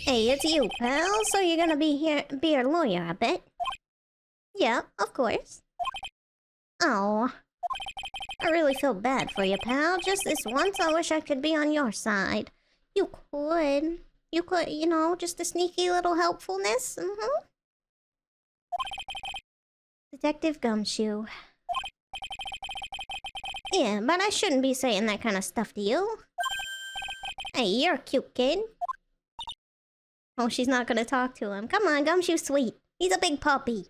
Hey, it's you, pal. So you're gonna be a lawyer, I bet. Yeah, of course. Oh, I really feel bad for you, pal. Just this once, I wish I could be on your side. You could. You could, you know, just a sneaky little helpfulness. Detective Gumshoe. Yeah, but I shouldn't be saying that kind of stuff to you. Hey, you're a cute kid. Oh, she's not gonna talk to him. Come on, Gumshoe's sweet. He's a big puppy.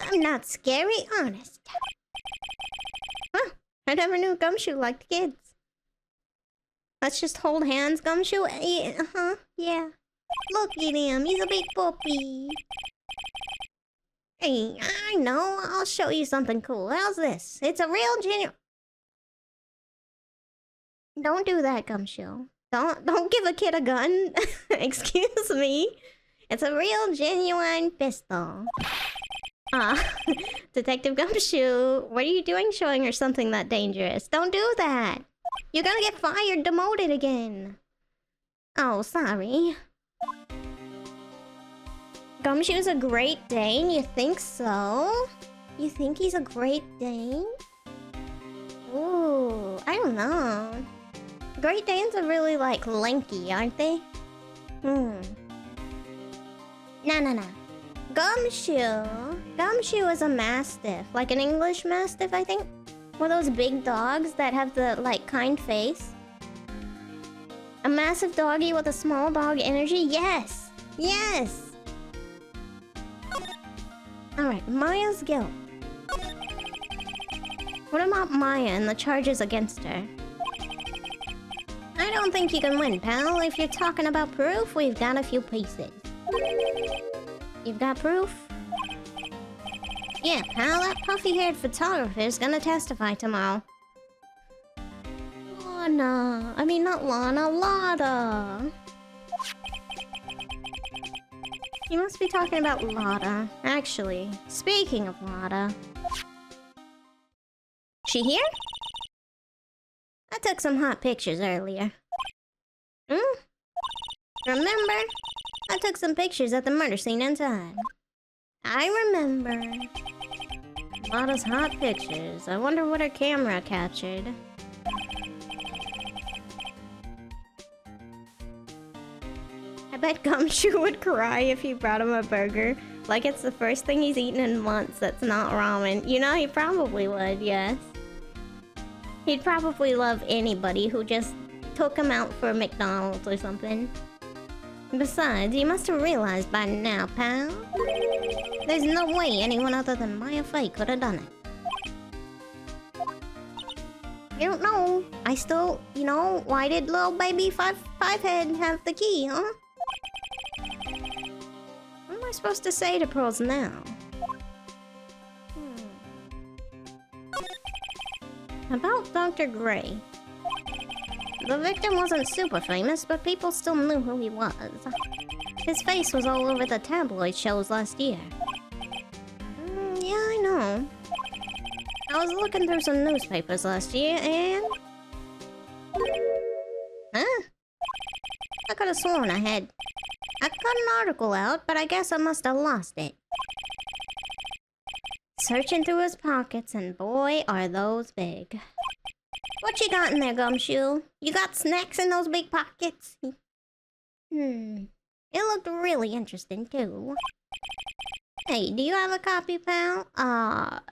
I'm not scary, honest. Huh, I never knew Gumshoe liked kids. Let's just hold hands, Gumshoe. Yeah, yeah. Look at him, he's a big puppy. Hey, I know, I'll show you something cool. How's this? It's a real genuine... Don't do that, Gumshoe. Don't give a kid a gun. Excuse me. It's a real genuine pistol. Detective Gumshoe, what are you doing showing her something that dangerous? Don't do that. You're gonna get fired, demoted again. Oh, sorry. Gumshoe's a Great Dane? You think so? You think he's a Great Dane? Ooh, I don't know. Great Danes are really, like, lanky, aren't they? No. Gumshoe. Gumshoe is a mastiff. Like an English mastiff, I think. One of those big dogs that have the, like, kind face. A massive doggy with a small dog energy? Yes! Yes! Alright, Maya's guilt. What about Maya and the charges against her? I don't think you can win, pal. If you're talking about proof, we've got a few pieces. You've got proof? Yeah, pal, that puffy-haired photographer's gonna testify tomorrow. Lana. I mean, not Lana, Lada. You must be talking about Lada. Actually, speaking of Lada... She here? I took some hot pictures earlier. Remember? I took some pictures at the murder scene inside. I remember. Lada's hot pictures. I wonder what her camera captured. I bet Gumshoe would cry if you brought him a burger. Like it's the first thing he's eaten in months that's not ramen. You know, he probably would, yes. He'd probably love anybody who just took him out for McDonald's or something. Besides, you must have realized by now, pal. There's no way anyone other than Maya Faye could have done it. You don't know. I still, you know, why did little baby Fivehead have the key, huh? What am I supposed to say to Pearls now? About Dr. Gray. The victim wasn't super famous, but people still knew who he was. His face was all over the tabloid shows last year. Yeah, I know. I was looking through some newspapers last year, and... Huh? I could have sworn I had... I cut an article out, but I guess I must have lost it. Searching through his pockets, and boy, are those big. What you got in there, Gumshoe? You got snacks in those big pockets? It looked really interesting, too. Hey, do you have a copy, pal?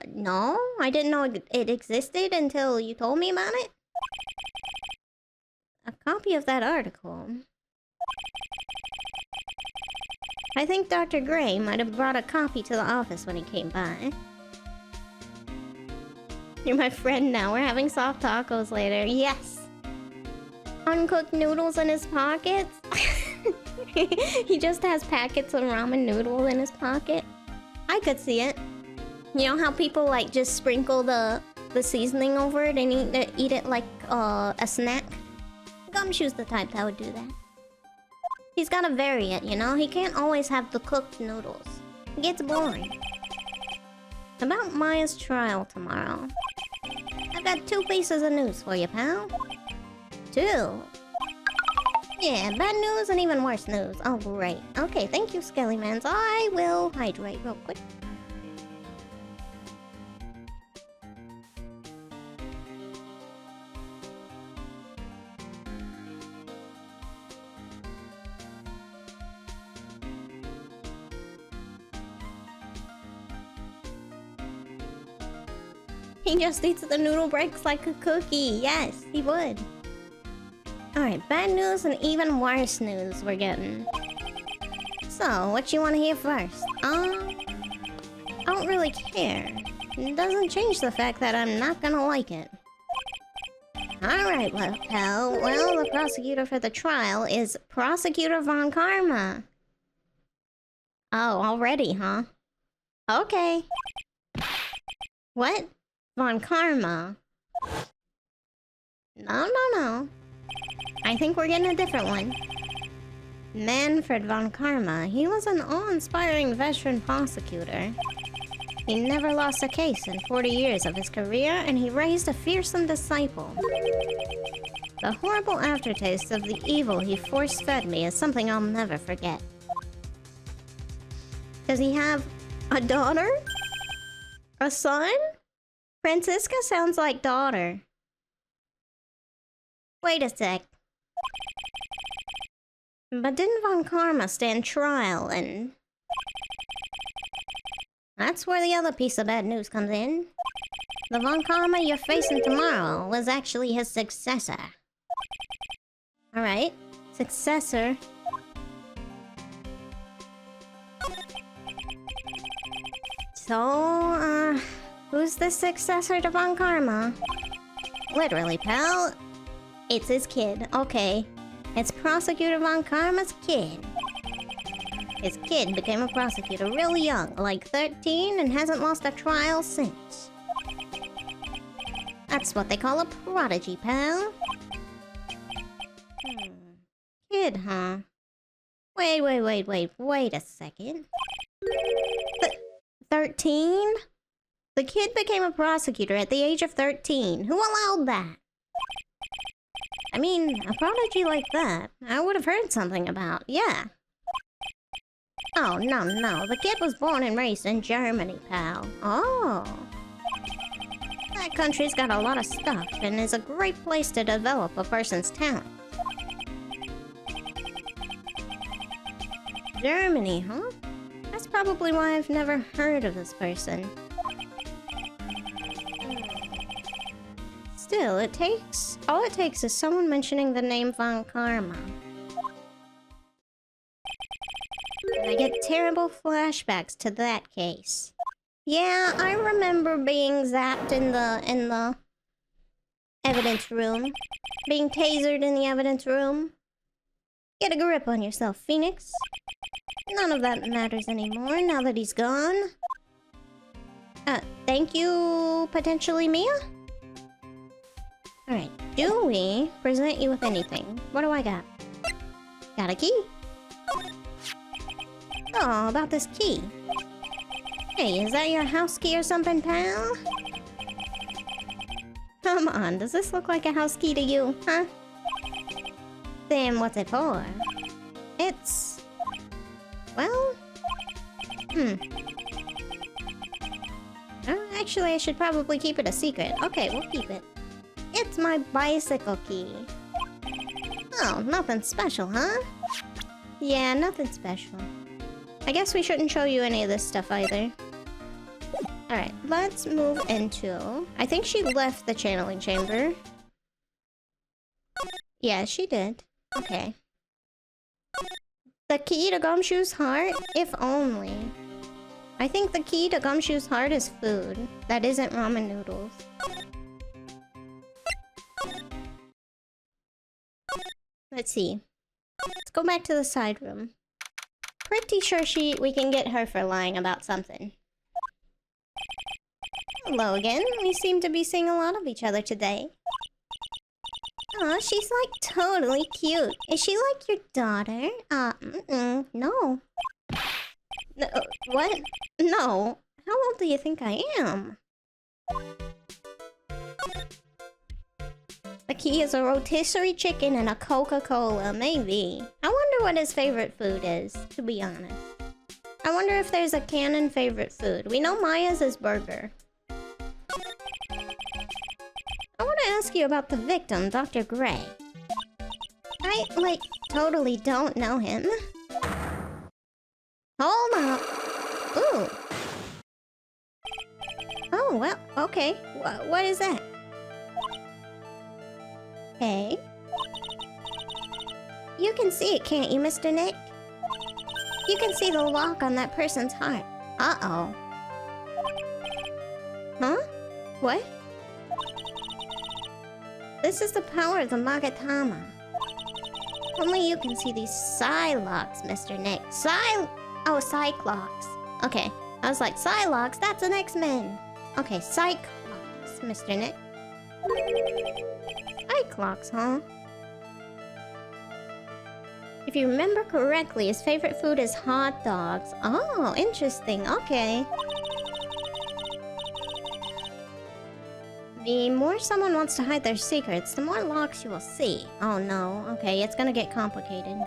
No. I didn't know it existed until you told me about it. A copy of that article. I think Dr. Gray might have brought a copy to the office when he came by. You're my friend now. We're having soft tacos later. Yes! Uncooked noodles in his pockets? He just has packets of ramen noodles in his pocket. I could see it. You know how people like just sprinkle the seasoning over it and eat it like a snack? Gumshoe's the type that would do that. He's gotta vary it, you know? He can't always have the cooked noodles. It gets boring. About Maya's trial tomorrow. I've got 2 pieces of news for you, pal. 2? Yeah, bad news and even worse news. Oh, great. Okay, thank you, Skellymans. I will hydrate real quick. He just eats the noodle breaks like a cookie. Yes, he would. Alright, bad news and even worse news we're getting. So, what you want to hear first? I don't really care. It doesn't change the fact that I'm not gonna like it. Alright, well, pal. Well, the prosecutor for the trial is Prosecutor Von Karma. Oh, already, huh? Okay. What? Von Karma? No. I think we're getting a different one. Manfred Von Karma. He was an awe-inspiring veteran prosecutor. He never lost a case in 40 years of his career, and he raised a fearsome disciple. The horrible aftertaste of the evil he force-fed me is something I'll never forget. Does he have a daughter? A son? Francisca sounds like daughter. Wait a sec. But didn't Von Karma stand trial and... That's where the other piece of bad news comes in. The Von Karma you're facing tomorrow was actually his successor. Alright. Successor. So, who's the successor to Von Karma? Literally, pal. It's his kid. Okay. It's Prosecutor Von Karma's kid. His kid became a prosecutor really young, like 13, and hasn't lost a trial since. That's what they call a prodigy, pal. Kid, huh? Wait a second. 13? The kid became a prosecutor at the age of 13. Who allowed that? I mean, a prodigy like that, I would have heard something about, yeah. Oh, no. The kid was born and raised in Germany, pal. Oh. That country's got a lot of stuff and is a great place to develop a person's talent. Germany, huh? That's probably why I've never heard of this person. Still, all it takes is someone mentioning the name Von Karma. And I get terrible flashbacks to that case. Yeah, I remember being zapped in the evidence room. Being tasered in the evidence room. Get a grip on yourself, Phoenix. None of that matters anymore now that he's gone. Thank you, potentially Mia? Alright, do we present you with anything? What do I got? Got a key? Oh, about this key. Hey, is that your house key or something, pal? Come on, does this look like a house key to you, huh? Then what's it for? It's... well... actually, I should probably keep it a secret. Okay, we'll keep it. It's my bicycle key. Oh, nothing special, huh? Yeah, nothing special. I guess we shouldn't show you any of this stuff either. Alright, let's move into... I think she left the channeling chamber. Yeah, she did. Okay. The key to Gumshoe's heart? If only. I think the key to Gumshoe's heart is food. That isn't ramen noodles. Let's see. Let's go back to the side room. Pretty sure we can get her for lying about something. Hello again. We seem to be seeing a lot of each other today. Aw, she's like totally cute. Is she like your daughter? No. No, what? No. How old do you think I am? The key is a rotisserie chicken and a Coca-Cola, maybe. I wonder what his favorite food is, to be honest. I wonder if there's a canon favorite food. We know Maya's is burger. I want to ask you about the victim, Dr. Gray. I, like, totally don't know him. Hold up. Ooh. Oh, well, okay. What is that? Okay. You can see it, can't you, Mr. Nick? You can see the lock on that person's heart. Uh-oh. Huh? What? This is the power of the Magatama. Only you can see these Psyche-Locks, Mr. Nick. Oh, Psyche-Locks. Okay. I was like, Psyche-Locks? That's an X-Men. Okay, Psyche-Locks, Mr. Nick. Psyche-Locks, huh? If you remember correctly, his favorite food is hot dogs. Oh, interesting. Okay. The more someone wants to hide their secrets, the more locks you will see. Oh no. Okay, it's gonna get complicated.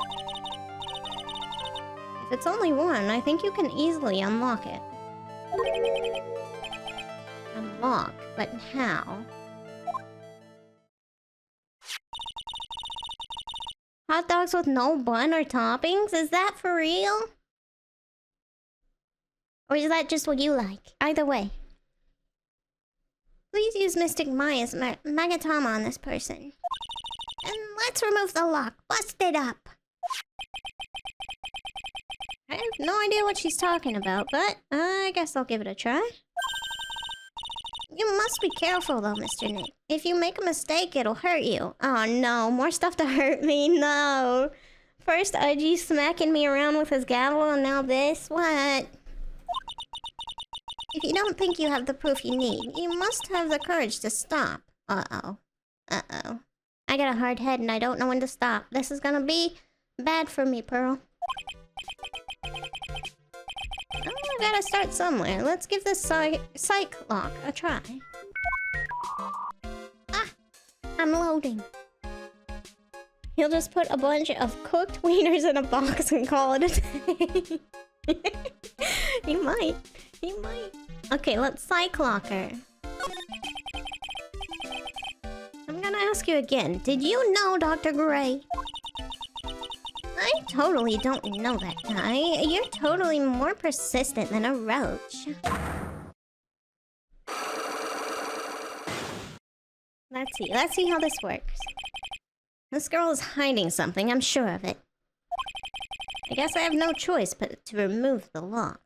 If it's only one, I think you can easily unlock it. Unlock? But how? Hot dogs with no bun or toppings? Is that for real? Or is that just what you like? Either way. Please use Mystic Maya's Magatama on this person. And let's remove the lock. Bust it up. I have no idea what she's talking about, but I guess I'll give it a try. You must be careful though, Mr. Nick. If you make a mistake, it'll hurt you. Oh no, more stuff to hurt me, no. First Udgy smacking me around with his gavel and now this, what? If you don't think you have the proof you need, you must have the courage to stop. Uh-oh. Uh-oh. I got a hard head and I don't know when to stop. This is gonna be bad for me, Pearl. Oh, I gotta start somewhere. Let's give this Psyche-Lock a try. Ah! I'm loading. He'll just put a bunch of cooked wieners in a box and call it a day. He might. He might. Okay, let's Psyche-Lock her. I'm gonna ask you again. Did you know Dr. Gray? I totally don't know that guy. You're totally more persistent than a roach. Let's see how this works. This girl is hiding something, I'm sure of it. I guess I have no choice but to remove the lock.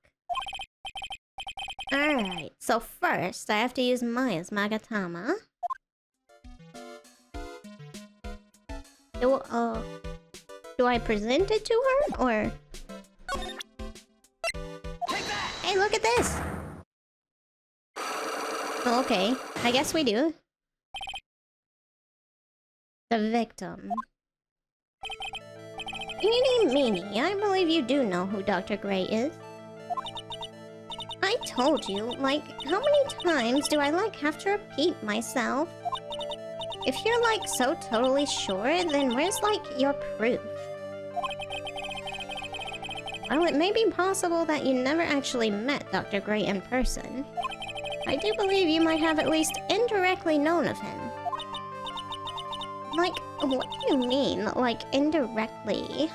Alright, so first I have to use Maya's Magatama. Do I present it to her, or...? Hey, look at this! Oh, okay, I guess we do. The victim. Eeny meeny, I believe you do know who Dr. Gray is. I told you, like, how many times do I, like, have to repeat myself? If you're, like, so totally sure, then where's, like, your proof? While it may be possible that you never actually met Dr. Gray in person, I do believe you might have at least indirectly known of him. Like, what do you mean, like, indirectly?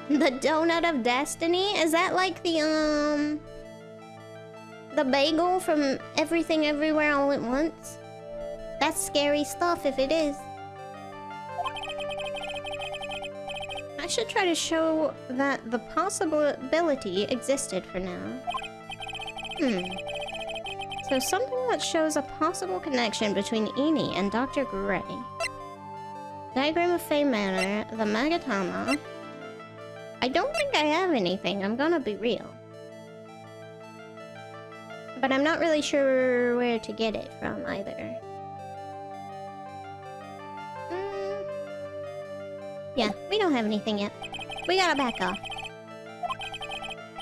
The Donut of Destiny? Is that like the bagel from Everything Everywhere All at Once? That's scary stuff if it is. I should try to show that the possibility existed for now. So something that shows a possible connection between Eni and Dr. Gray. Diagram of Fey Manor, the Magatama. I don't think I have anything, I'm gonna be real. But I'm not really sure where to get it from either. Yeah, we don't have anything yet. We gotta back off.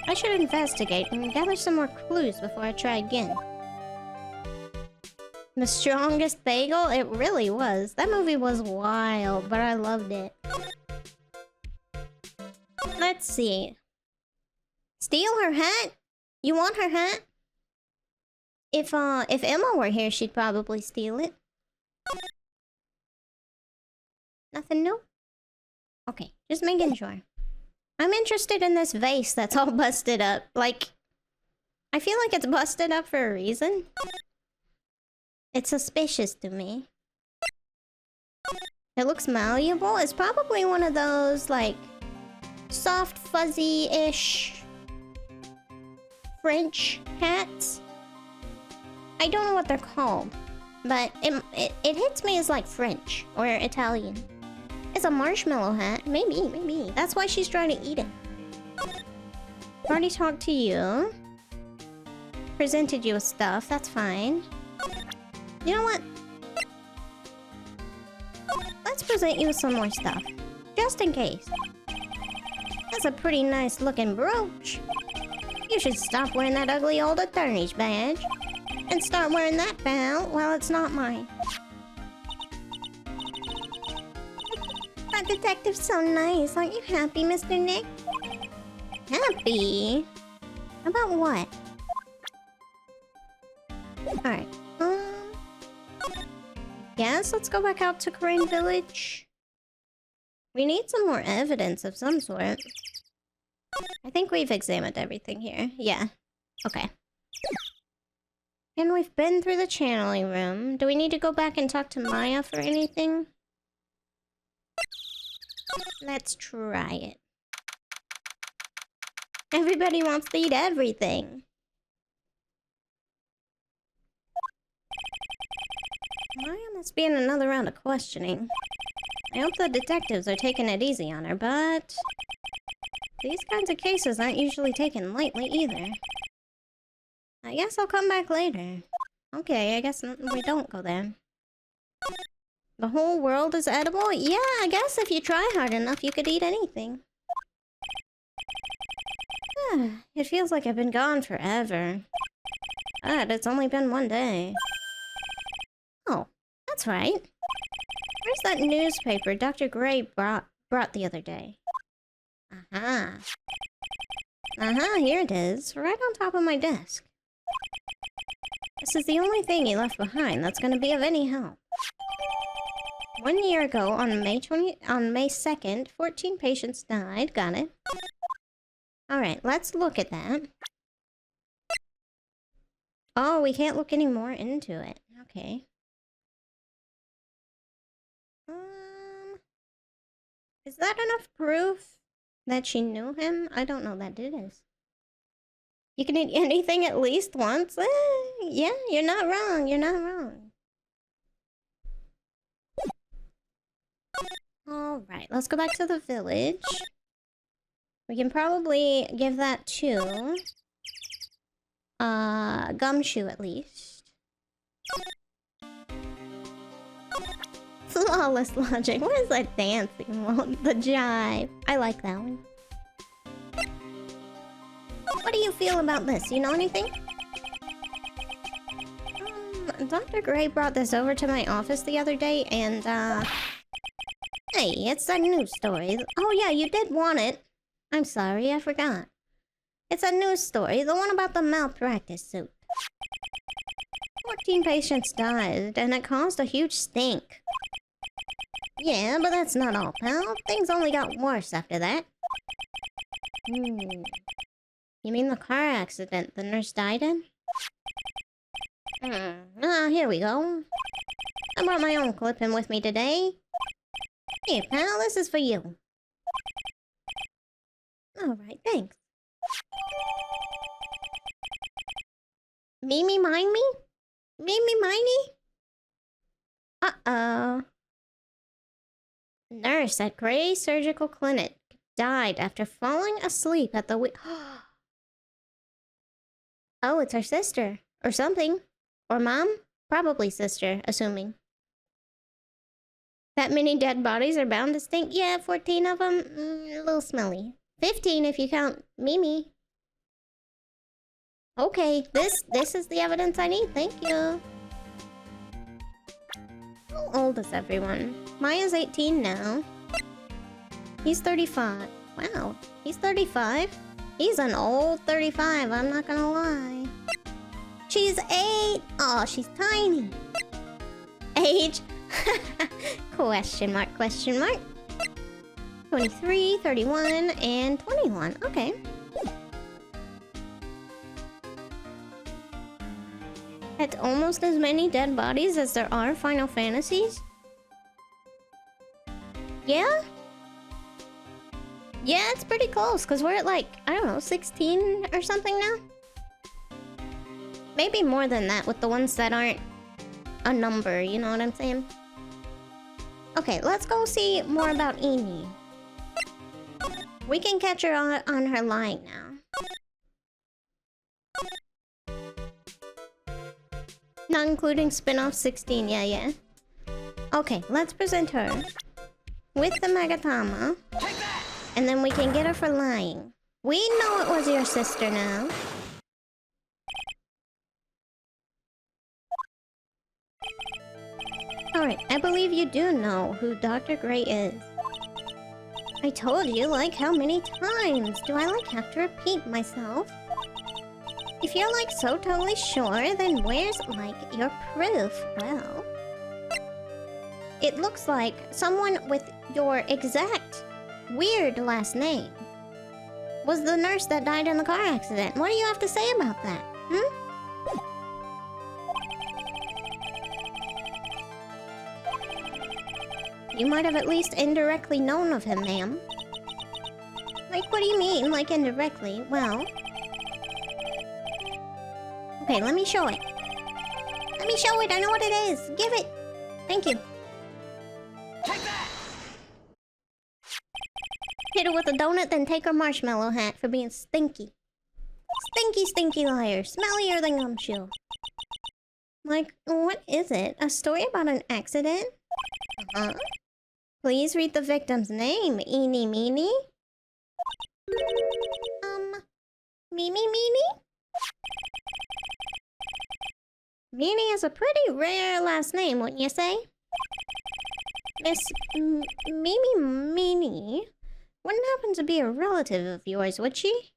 I should investigate and gather some more clues before I try again. The Strongest Bagel? It really was. That movie was wild, but I loved it. Let's see. Steal her hat? You want her hat? If Emma were here, she'd probably steal it. Nothing new? Okay, just making sure. I'm interested in this vase that's all busted up. Like, I feel like it's busted up for a reason. It's suspicious to me. It looks malleable. It's probably one of those, like, soft, fuzzy-ish French hats. I don't know what they're called, but it hits me as like French or Italian. It's a marshmallow hat. Maybe. That's why she's trying to eat it. Already talked to you. Presented you with stuff. That's fine. You know what? Let's present you with some more stuff. Just in case. That's a pretty nice looking brooch. You should stop wearing that ugly old attorney's badge. And start wearing that belt while it's not mine. That detective's so nice. Aren't you happy, Mr. Nick? Happy? About what? Alright. Yes, let's go back out to Crane Village. We need some more evidence of some sort. I think we've examined everything here. Yeah. Okay. And we've been through the channeling room. Do we need to go back and talk to Maya for anything? Let's try it. Everybody wants to eat everything. Maya must be in another round of questioning. I hope the detectives are taking it easy on her, but these kinds of cases aren't usually taken lightly either. I guess I'll come back later. Okay, I guess we don't go there. The whole world is edible? Yeah, I guess if you try hard enough, you could eat anything. It feels like I've been gone forever. But it's only been one day. Oh, that's right. Where's that newspaper Dr. Gray brought the other day? Aha. Here it is, right on top of my desk. This is the only thing he left behind that's going to be of any help. 1 year ago, on May 2nd, 14 patients died. Got it. Alright, let's look at that. Oh, we can't look any more into it. Okay. Is that enough proof that she knew him? I don't know that it is. You can eat anything at least once? Yeah, you're not wrong. You're not wrong. Alright, let's go back to the village. We can probably give that to Gumshoe at least. Flawless logic. What is that dancing one? The jive. I like that one. What do you feel about this? You know anything? Dr. Gray brought this over to my office the other day and hey, it's that news story. Oh yeah, you did want it. I'm sorry, I forgot. It's a news story, the one about the malpractice suit. 14 patients died, and it caused a huge stink. Yeah, but that's not all, pal. Things only got worse after that. You mean the car accident the nurse died in? Here we go. I brought my own clipping with me today. Here, pal, this is for you. Alright, thanks. Mimi, mind me? Mimi, miney? Uh-oh. Nurse at Gray Surgical Clinic died after falling asleep at the Oh, it's her sister. Or something. Or mom? Probably sister, assuming. That many dead bodies are bound to stink? Yeah, 14 of them. A little smelly. 15 if you count Mimi. Okay, this is the evidence I need. Thank you. How old is everyone? Maya's 18 now. He's 35. Wow, he's 35? He's an old 35, I'm not gonna lie. She's 8! Oh, she's tiny. Age? Question mark, question mark. 23, 31, and 21. Okay. That's almost as many dead bodies as there are Final Fantasies? Yeah? Yeah, it's pretty close, because we're at like, I don't know, 16 or something now? Maybe more than that with the ones that aren't a number, you know what I'm saying? Okay, let's go see more about Eni. We can catch her on her lying now. Not including spin-off 16, yeah. Okay, let's present her with the Magatama. And then we can get her for lying. We know it was your sister now. Alright, I believe you do know who Dr. Gray is. I told you, like, how many times? Do I, like, have to repeat myself? If you're, like, so totally sure, then where's, like, your proof? Well... It looks like someone with your exact weird last name was the nurse that died in the car accident. What do you have to say about that? Hmm? You might have at least indirectly known of him, ma'am. Like, what do you mean, like, indirectly? Well... Okay, let me show it. Let me show it, I know what it is! Give it! Thank you. Take that! Hit her with a donut, then take her marshmallow hat for being stinky. Stinky, stinky liar. Smellier than Gumshoe. Like, what is it? A story about an accident? Uh-huh. Please read the victim's name, Eeny Meeny. Mimi Meeny? Meeny is a pretty rare last name, wouldn't you say? Miss Mimi Meeny wouldn't happen to be a relative of yours, would she?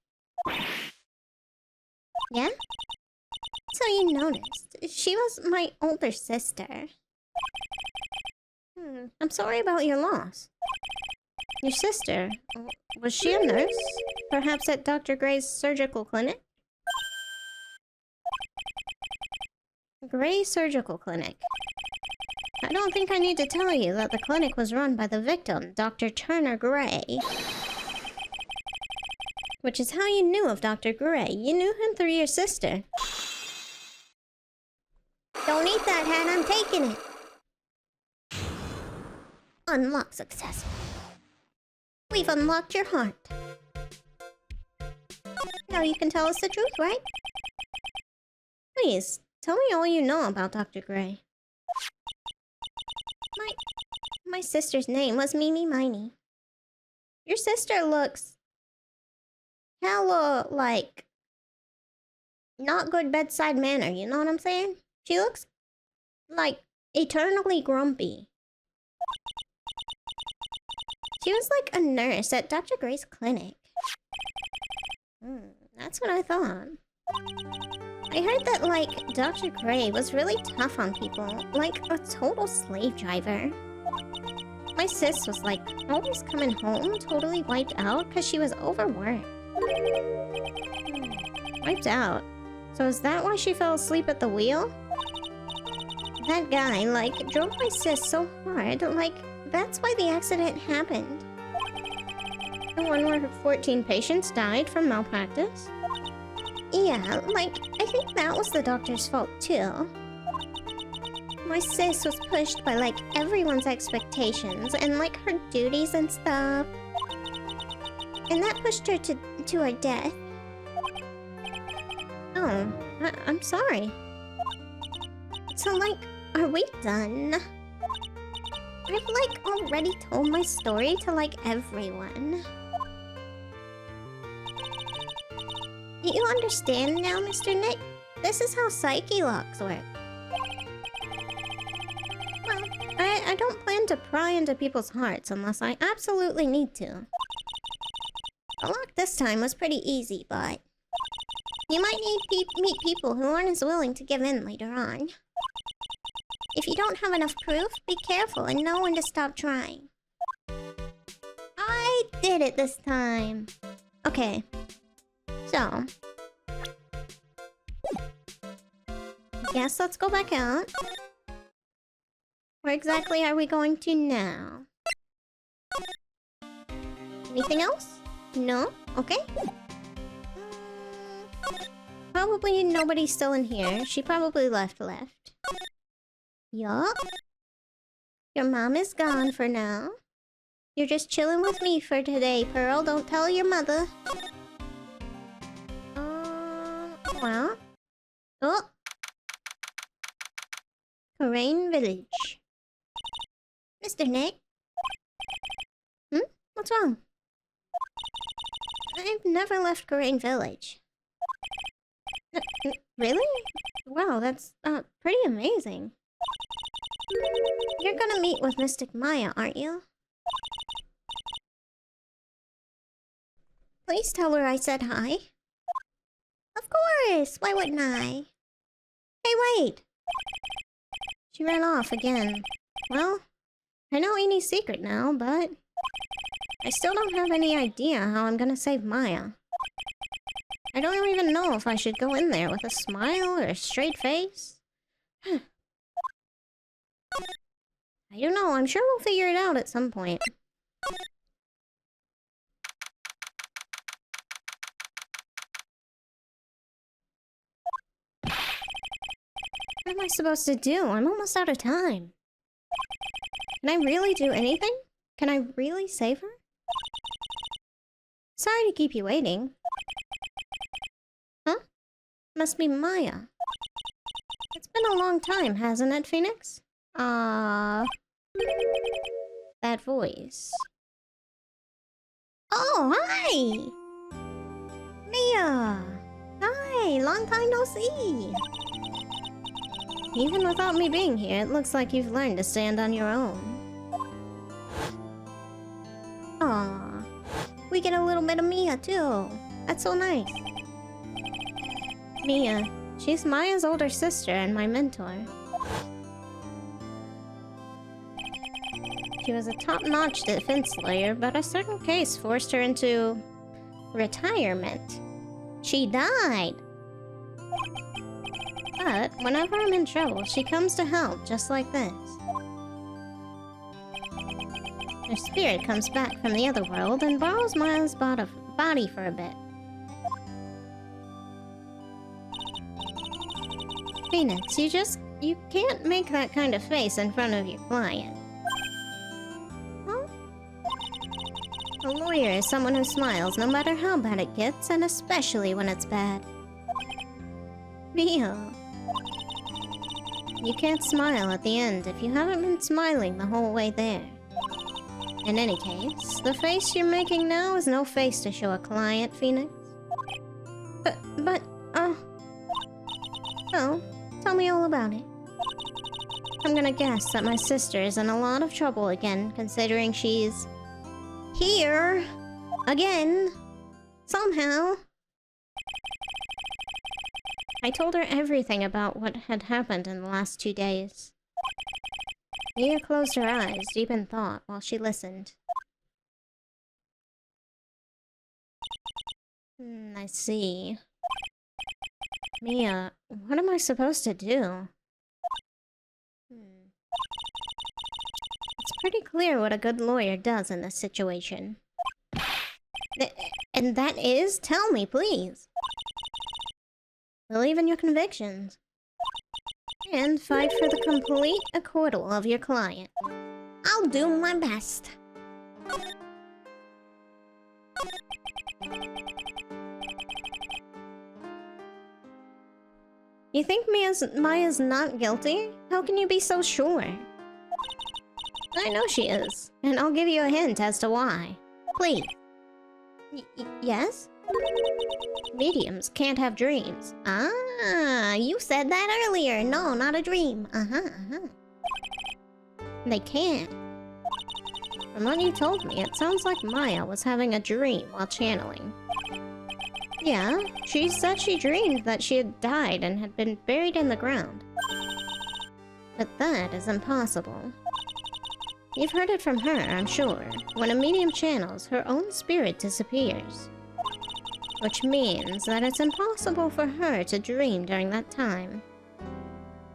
Yeah? So you noticed. She was my older sister. I'm sorry about your loss. Your sister, was she a nurse? Perhaps at Dr. Gray's surgical clinic? Gray Surgical Clinic. I don't think I need to tell you that the clinic was run by the victim, Dr. Turner Gray. Which is how you knew of Dr. Gray. You knew him through your sister. Don't eat that hat, I'm taking it! Unlock successful. We've unlocked your heart. Now you can tell us the truth, right? Please, tell me all you know about Dr. Gray. My sister's name was Mimi Miney. Your sister looks... hella, like... not good bedside manner, you know what I'm saying? She looks... like, eternally grumpy. She was like a nurse at Dr. Gray's clinic. That's what I thought. I heard that, like, Dr. Gray was really tough on people. Like, a total slave driver. My sis was, like, always coming home totally wiped out because she was overworked. Wiped out? So is that why she fell asleep at the wheel? That guy, like, drove my sis so hard, like, that's why the accident happened. The one where 14 patients died from malpractice? Yeah, like, I think that was the doctor's fault, too. My sis was pushed by, like, everyone's expectations and, like, her duties and stuff. And that pushed her to her death. Oh, I'm sorry. So, like, are we done? I've, like, already told my story to, like, everyone. Do you understand now, Mr. Nick? This is how Psyche-Locks work. Well, plan to pry into people's hearts unless I absolutely need to. The lock this time was pretty easy, but... you might meet people who aren't as willing to give in later on. If you don't have enough proof, be careful and know when to stop trying. I did it this time. Okay. So... guess let's go back out. Where exactly are we going to now? Anything else? No? Okay. Probably nobody's still in here. She probably left. Yup. Your mom is gone for now. You're just chilling with me for today, Pearl. Don't tell your mother. Well. Oh. Corain Village. Mr. Nick? What's wrong? I've never left Corain Village. Really? Wow, that's pretty amazing. You're gonna meet with Mystic Maya, aren't you? Please tell her I said hi. Of course! Why wouldn't I? Hey, wait! She ran off again. Well, I know Enie's secret now, but... I still don't have any idea how I'm gonna save Maya. I don't even know if I should go in there with a smile or a straight face. I don't know, I'm sure we'll figure it out at some point. What am I supposed to do? I'm almost out of time. Can I really do anything? Can I really save her? Sorry to keep you waiting. Huh? Must be Maya. It's been a long time, hasn't it, Phoenix? That voice. Oh, hi! Mia! Hi! Long time no see! Even without me being here, it looks like you've learned to stand on your own. Aww. We get a little bit of Mia, too. That's so nice. Mia. She's Maya's older sister and my mentor. She was a top-notch defense lawyer, but a certain case forced her into... retirement. She died! But whenever I'm in trouble, she comes to help, just like this. Her spirit comes back from the other world and borrows Maya's body for a bit. Phoenix, you can't make that kind of face in front of your client. Huh? A lawyer is someone who smiles no matter how bad it gets, and especially when it's bad. Mia. You can't smile at the end if you haven't been smiling the whole way there. In any case, the face you're making now is no face to show a client, Phoenix. Well, tell me all about it. I'm gonna guess that my sister is in a lot of trouble again, considering she's... here! Again! Somehow! I told her everything about what had happened in the last 2 days. Mia closed her eyes, deep in thought, while she listened. I see. Mia, what am I supposed to do? It's pretty clear what a good lawyer does in this situation. And that is? Tell me, please. Believe in your convictions. And fight for the complete acquittal of your client. I'll do my best. You think Maya's not guilty? How can you be so sure? I know she is, and I'll give you a hint as to why. Please. Yes? Mediums can't have dreams. Ah, you said that earlier. No, not a dream. They can't. From what you told me, it sounds like Maya was having a dream while channeling. Yeah, she said she dreamed that she had died and had been buried in the ground. But that is impossible. You've heard it from her, I'm sure. When a medium channels, her own spirit disappears. Which means that it's impossible for her to dream during that time.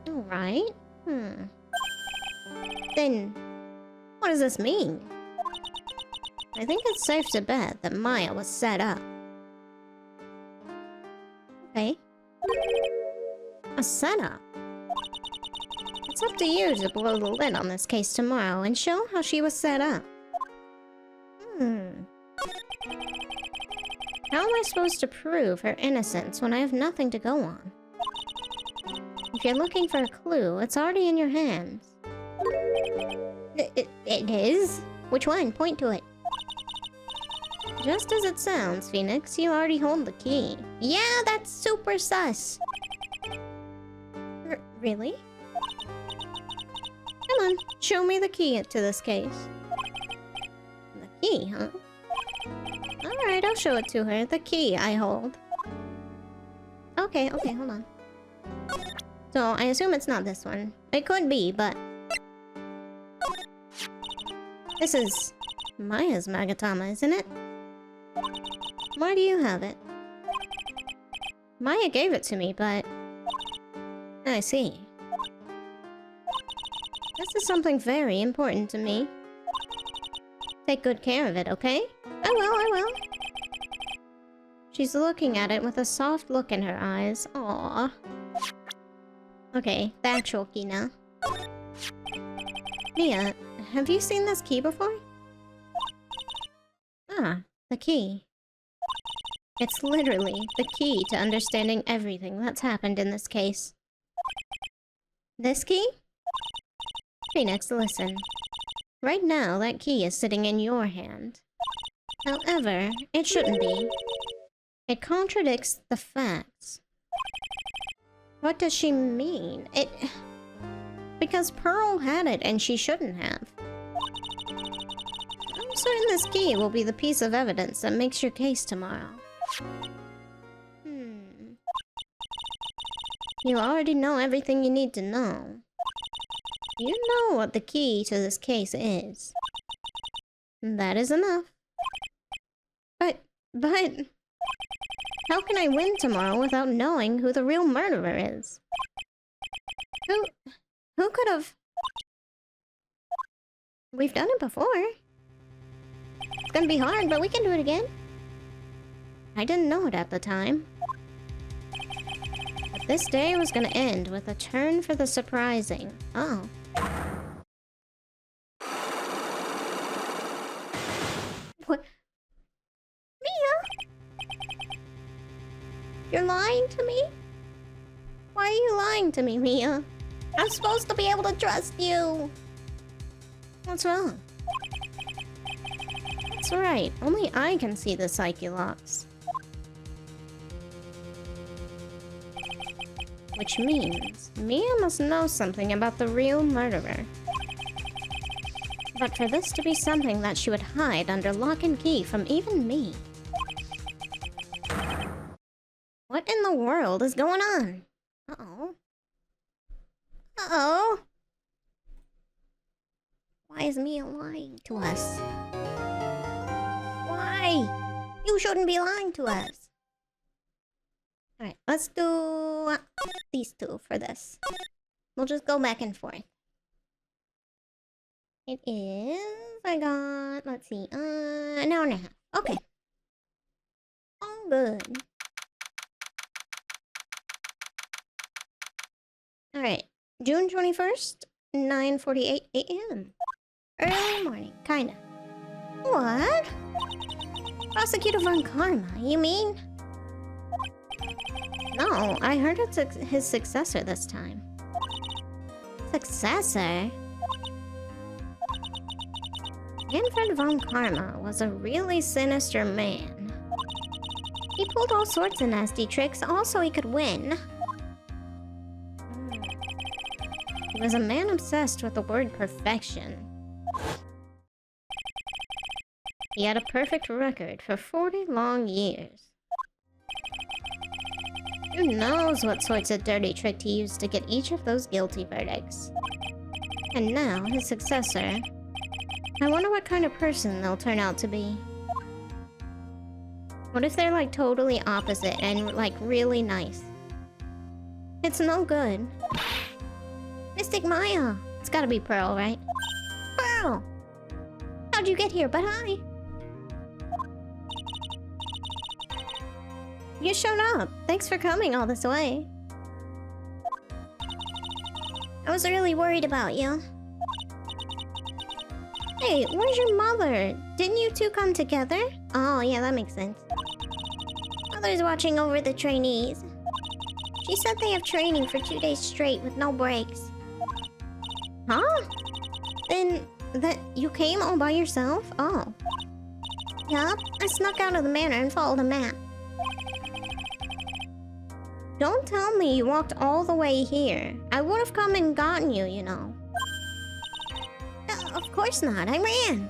Alright. Then, what does this mean? I think it's safe to bet that Maya was set up. Okay. A setup? It's up to you to blow the lid on this case tomorrow and show how she was set up. How am I supposed to prove her innocence when I have nothing to go on? If you're looking for a clue, it's already in your hands. It is? Which one? Point to it. Just as it sounds, Phoenix, you already hold the key. Yeah, that's super sus! Really? Come on, show me the key to this case. The key, huh? Alright, I'll show it to her. The key I hold. Okay, hold on. So, I assume it's not this one. It could be, but... This is Maya's Magatama, isn't it? Why do you have it? Maya gave it to me, but... I see. This is something very important to me. Take good care of it, okay? I will. She's looking at it with a soft look in her eyes. Aww. Okay, the actual key now. Mia, have you seen this key before? Ah, the key. It's literally the key to understanding everything that's happened in this case. This key? Phoenix, listen. Right now, that key is sitting in your hand. However, it shouldn't be. It contradicts the facts. What does she mean? Because Pearl had it and she shouldn't have. I'm certain this key will be the piece of evidence that makes your case tomorrow. You already know everything you need to know. You know what the key to this case is. That is enough. But... How can I win tomorrow without knowing who the real murderer is? Who could have... We've done it before. It's gonna be hard, but we can do it again. I didn't know it at the time. But this day was gonna end with a turn for the surprising. Oh. What? Mia? You're lying to me? Why are you lying to me, Mia? I'm supposed to be able to trust you. What's wrong? That's right. Only I can see the Psyche-Locks. Which means Mia must know something about the real murderer. But for this to be something that she would hide under lock and key from even me... What in the world is going on? Uh-oh. Uh-oh. Why is Mia lying to us? Why? You shouldn't be lying to us. Alright, let's do these two for this. We'll just go back and forth. It is... I got... Let's see. An hour and a half. Okay. All good. Alright. June 21st, 9:48 a.m. Early morning, kinda. What? Prosecutor Von Karma, you mean? No, I heard it's his successor this time. Successor? Manfred Von Karma was a really sinister man. He pulled all sorts of nasty tricks all so he could win. He was a man obsessed with the word perfection. He had a perfect record for 40 long years. Who knows what sorts of dirty trick he used to get each of those guilty verdicts. And now, his successor. I wonder what kind of person they'll turn out to be. What if they're like totally opposite and like really nice? It's no good. Mystic Maya! It's gotta be Pearl, right? Pearl! How'd you get here? But hi! You showed up. Thanks for coming all this way. I was really worried about you. Hey, where's your mother? Didn't you two come together? Oh, yeah, that makes sense. Mother's watching over the trainees. She said they have training for 2 days straight with no breaks. Huh? Then, you came all by yourself? Oh. Yup, I snuck out of the manor and followed a map. Don't tell me you walked all the way here. I would have come and gotten you, you know. Of course not, I ran.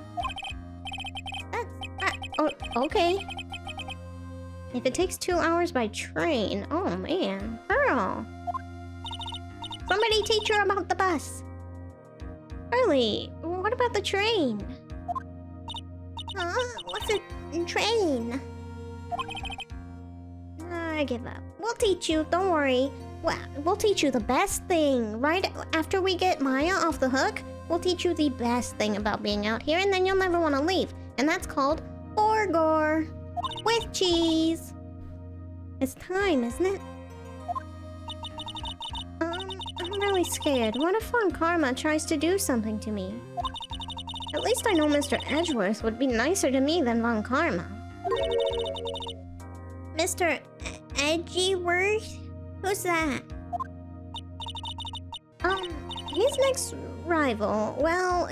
Oh, okay. If it takes 2 hours by train, oh man. Pearl. Somebody teach her about the bus. Early, what about the train? Huh? What's a train? I give up. We'll teach you, don't worry. We'll teach you the best thing. Right after we get Maya off the hook, we'll teach you the best thing about being out here, and then you'll never want to leave. And that's called Borgor. With cheese. It's time, isn't it? I'm really scared. What if Von Karma tries to do something to me? At least I know Mr. Edgeworth would be nicer to me than Von Karma. Mr. Edgeworth? Who's that? His next rival. Well,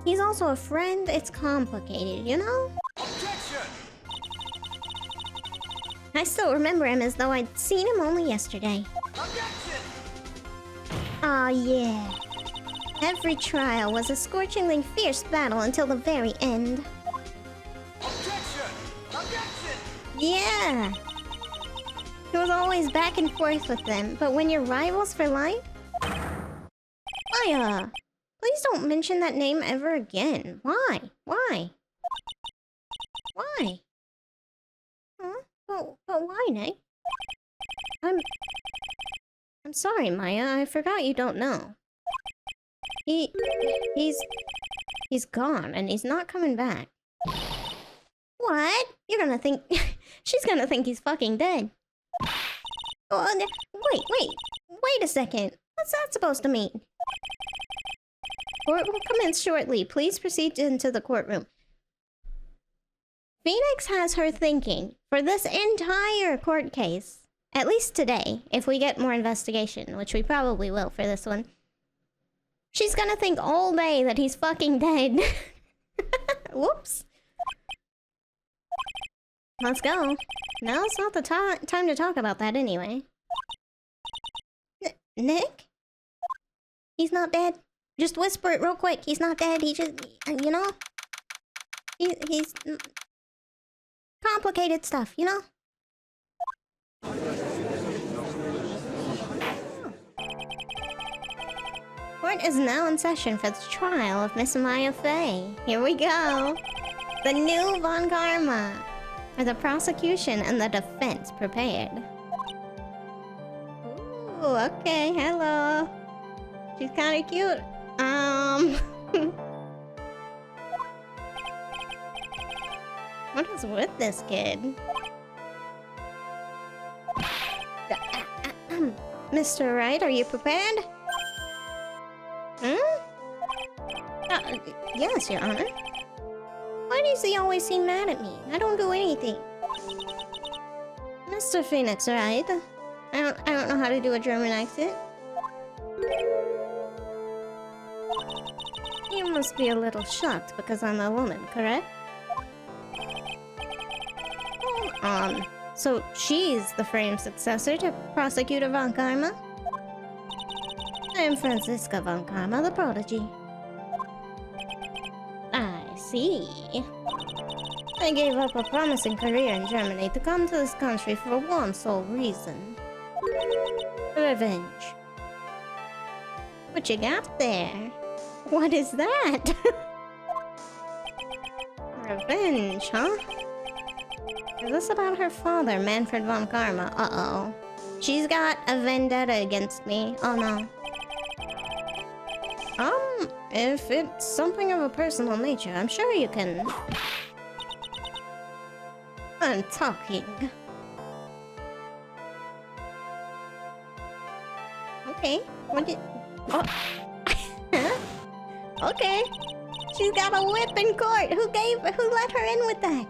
he's also a friend. It's complicated, you know? Objection! I still remember him as though I'd seen him only yesterday. Objection! Aw, yeah. Every trial was a scorchingly fierce battle until the very end. Objection! Objection! Yeah! He was always back and forth with them, but when you're rivals for life... Maya! Please don't mention that name ever again. Why? Why? Why? Huh? But why, Nick? I'm sorry, Maya. I forgot you don't know. He's gone, and he's not coming back. What? You're gonna think... She's gonna think he's fucking dead. Oh, wait a second. What's that supposed to mean? Court will commence shortly. Please proceed into the courtroom. Phoenix has her thinking for this entire court case. At least today, if we get more investigation, which we probably will for this one. She's gonna think all day that he's fucking dead. Whoops. Let's go. No, it's not the time to talk about that anyway. Nick? He's not dead. Just whisper it real quick. He's not dead. He just, you know? He's... complicated stuff, you know? Court is now in session for the trial of Miss Maya Fey. Here we go. The new Von Karma. Are the prosecution and the defense prepared? Ooh, okay, hello. She's kind of cute. What is with this kid? Mr. Wright, are you prepared? Yes, Your Honor. Why does he always seem mad at me? I don't do anything. Mr. Phoenix Wright. I don't know how to do a German accent. You must be a little shocked because I'm a woman, correct? So she's the framed successor to Prosecutor Von Karma? I am Franziska Von Karma, the prodigy. I see. I gave up a promising career in Germany to come to this country for one sole reason. Revenge. What you got there? What is that? Revenge, huh? Is this about her father, Manfred von Karma? Uh-oh. She's got a vendetta against me. Oh no. If it's something of a personal nature, I'm sure you can... I'm talking. Okay, what did... Oh. Okay. She's got a whip in court! Who let her in with that?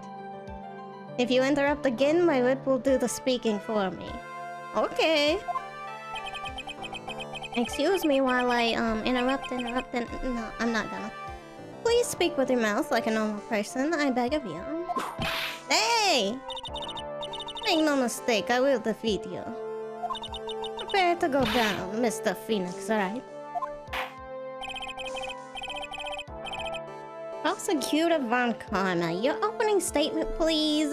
If you interrupt again, my whip will do the speaking for me. Okay. Excuse me while I, interrupt and... No, I'm not gonna. Please speak with your mouth like a normal person, I beg of you. Hey! Make no mistake, I will defeat you. Prepare to go down, Mr. Phoenix Wright. Prosecutor von Karma, your opening statement, please.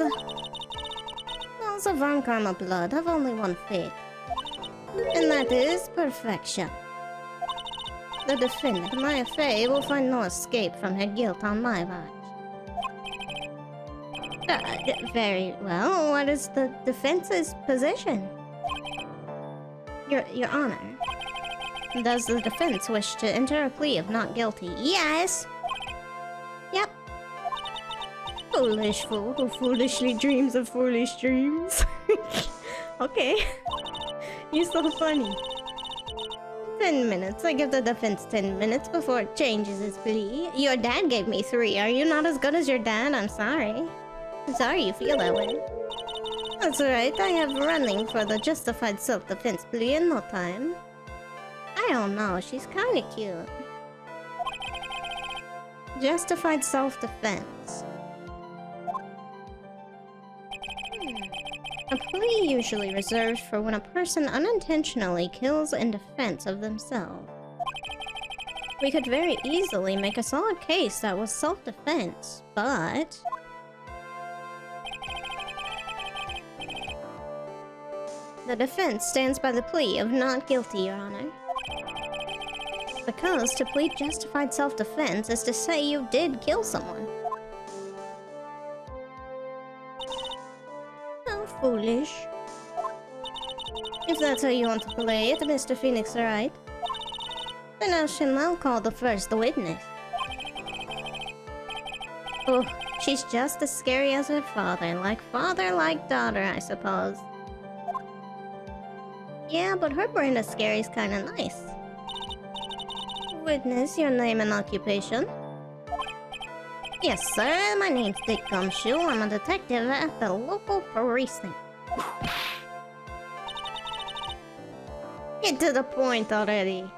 Laws of von Karma blood have only one fate. And that is perfection. The defendant, Maya Fey, will find no escape from her guilt on my watch. Very well. What is the defense's position? Your Honor. Does the defense wish to enter a plea of not guilty? Yes! Yep. Foolish fool who foolishly dreams of foolish dreams. Okay. You're so funny. 10 minutes. I give the defense 10 minutes before it changes its plea. Your dad gave me 3. Are you not as good as your dad? I'm sorry. I'm sorry you feel that way. That's right. I have running for the justified self-defense plea in no time. I don't know. She's kinda cute. Justified self-defense. A plea usually reserved for when a person unintentionally kills in defense of themselves. We could very easily make a solid case that was self-defense, but... the defense stands by the plea of not guilty, Your Honor. Because to plead justified self-defense is to say you did kill someone. How foolish. If that's how you want to play it, Mr. Phoenix Wright, then I shall now call the first witness. Oh, she's just as scary as her father, like daughter, I suppose. Yeah, but her brand of scary is kinda nice. Witness, your name and occupation? Yes, sir. My name's To Gumshoe. I'm a detective at the local precinct. Get to the point already.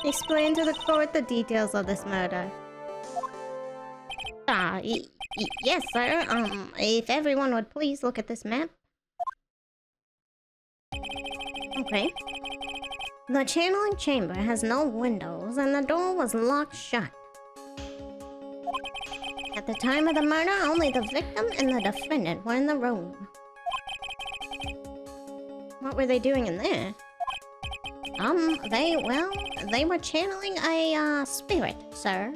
Explain to the court the details of this murder. Yes, sir. If everyone would please look at this map. Okay. The channeling chamber has no windows and the door was locked shut. At the time of the murder, only the victim and the defendant were in the room. What were they doing in there? They were channeling a, spirit, sir.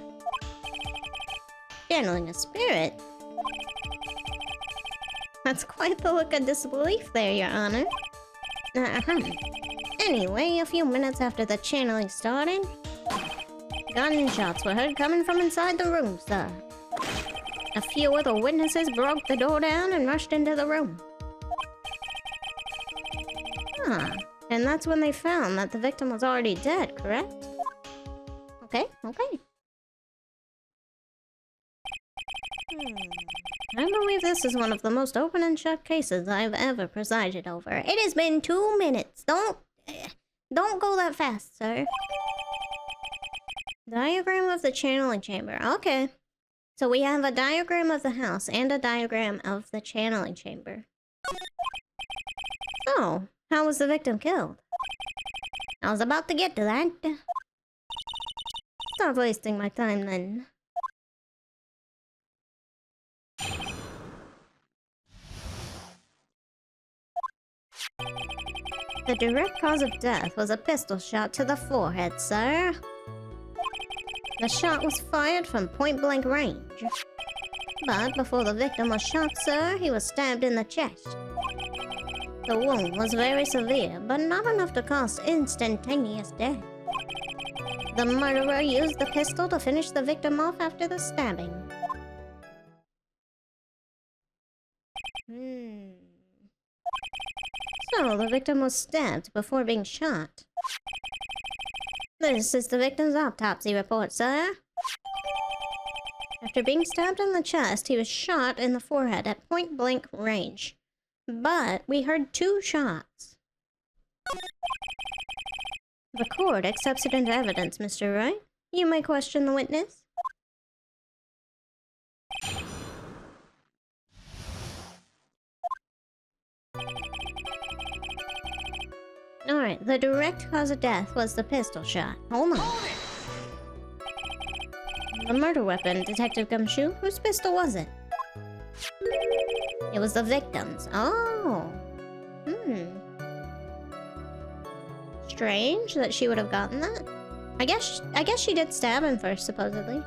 Channeling a spirit? That's quite the look of disbelief there, Your Honor. Anyway, a few minutes after the channeling started, gunshots were heard coming from inside the room, sir. A few other witnesses broke the door down and rushed into the room. And that's when they found that the victim was already dead, correct? Okay. I believe this is one of the most open and shut cases I've ever presided over. It has been 2 minutes. Don't go that fast, sir. Diagram of the channeling chamber. Okay. So we have a diagram of the house and a diagram of the channeling chamber. Oh, how was the victim killed? I was about to get to that. Stop wasting my time then. The direct cause of death was a pistol shot to the forehead, sir. The shot was fired from point-blank range. But before the victim was shot, sir, he was stabbed in the chest. The wound was very severe, but not enough to cause instantaneous death. The murderer used the pistol to finish the victim off after the stabbing. So, the victim was stabbed before being shot. This is the victim's autopsy report, sir. After being stabbed in the chest, he was shot in the forehead at point-blank range. But we heard 2 shots. The court accepts it into evidence, Mr. Wright. You may question the witness. Alright, the direct cause of death was the pistol shot. Hold on. The murder weapon, Detective Gumshoe. Whose pistol was it? It was the victim's. Oh. Strange that she would have gotten that. I guess she did stab him first, supposedly.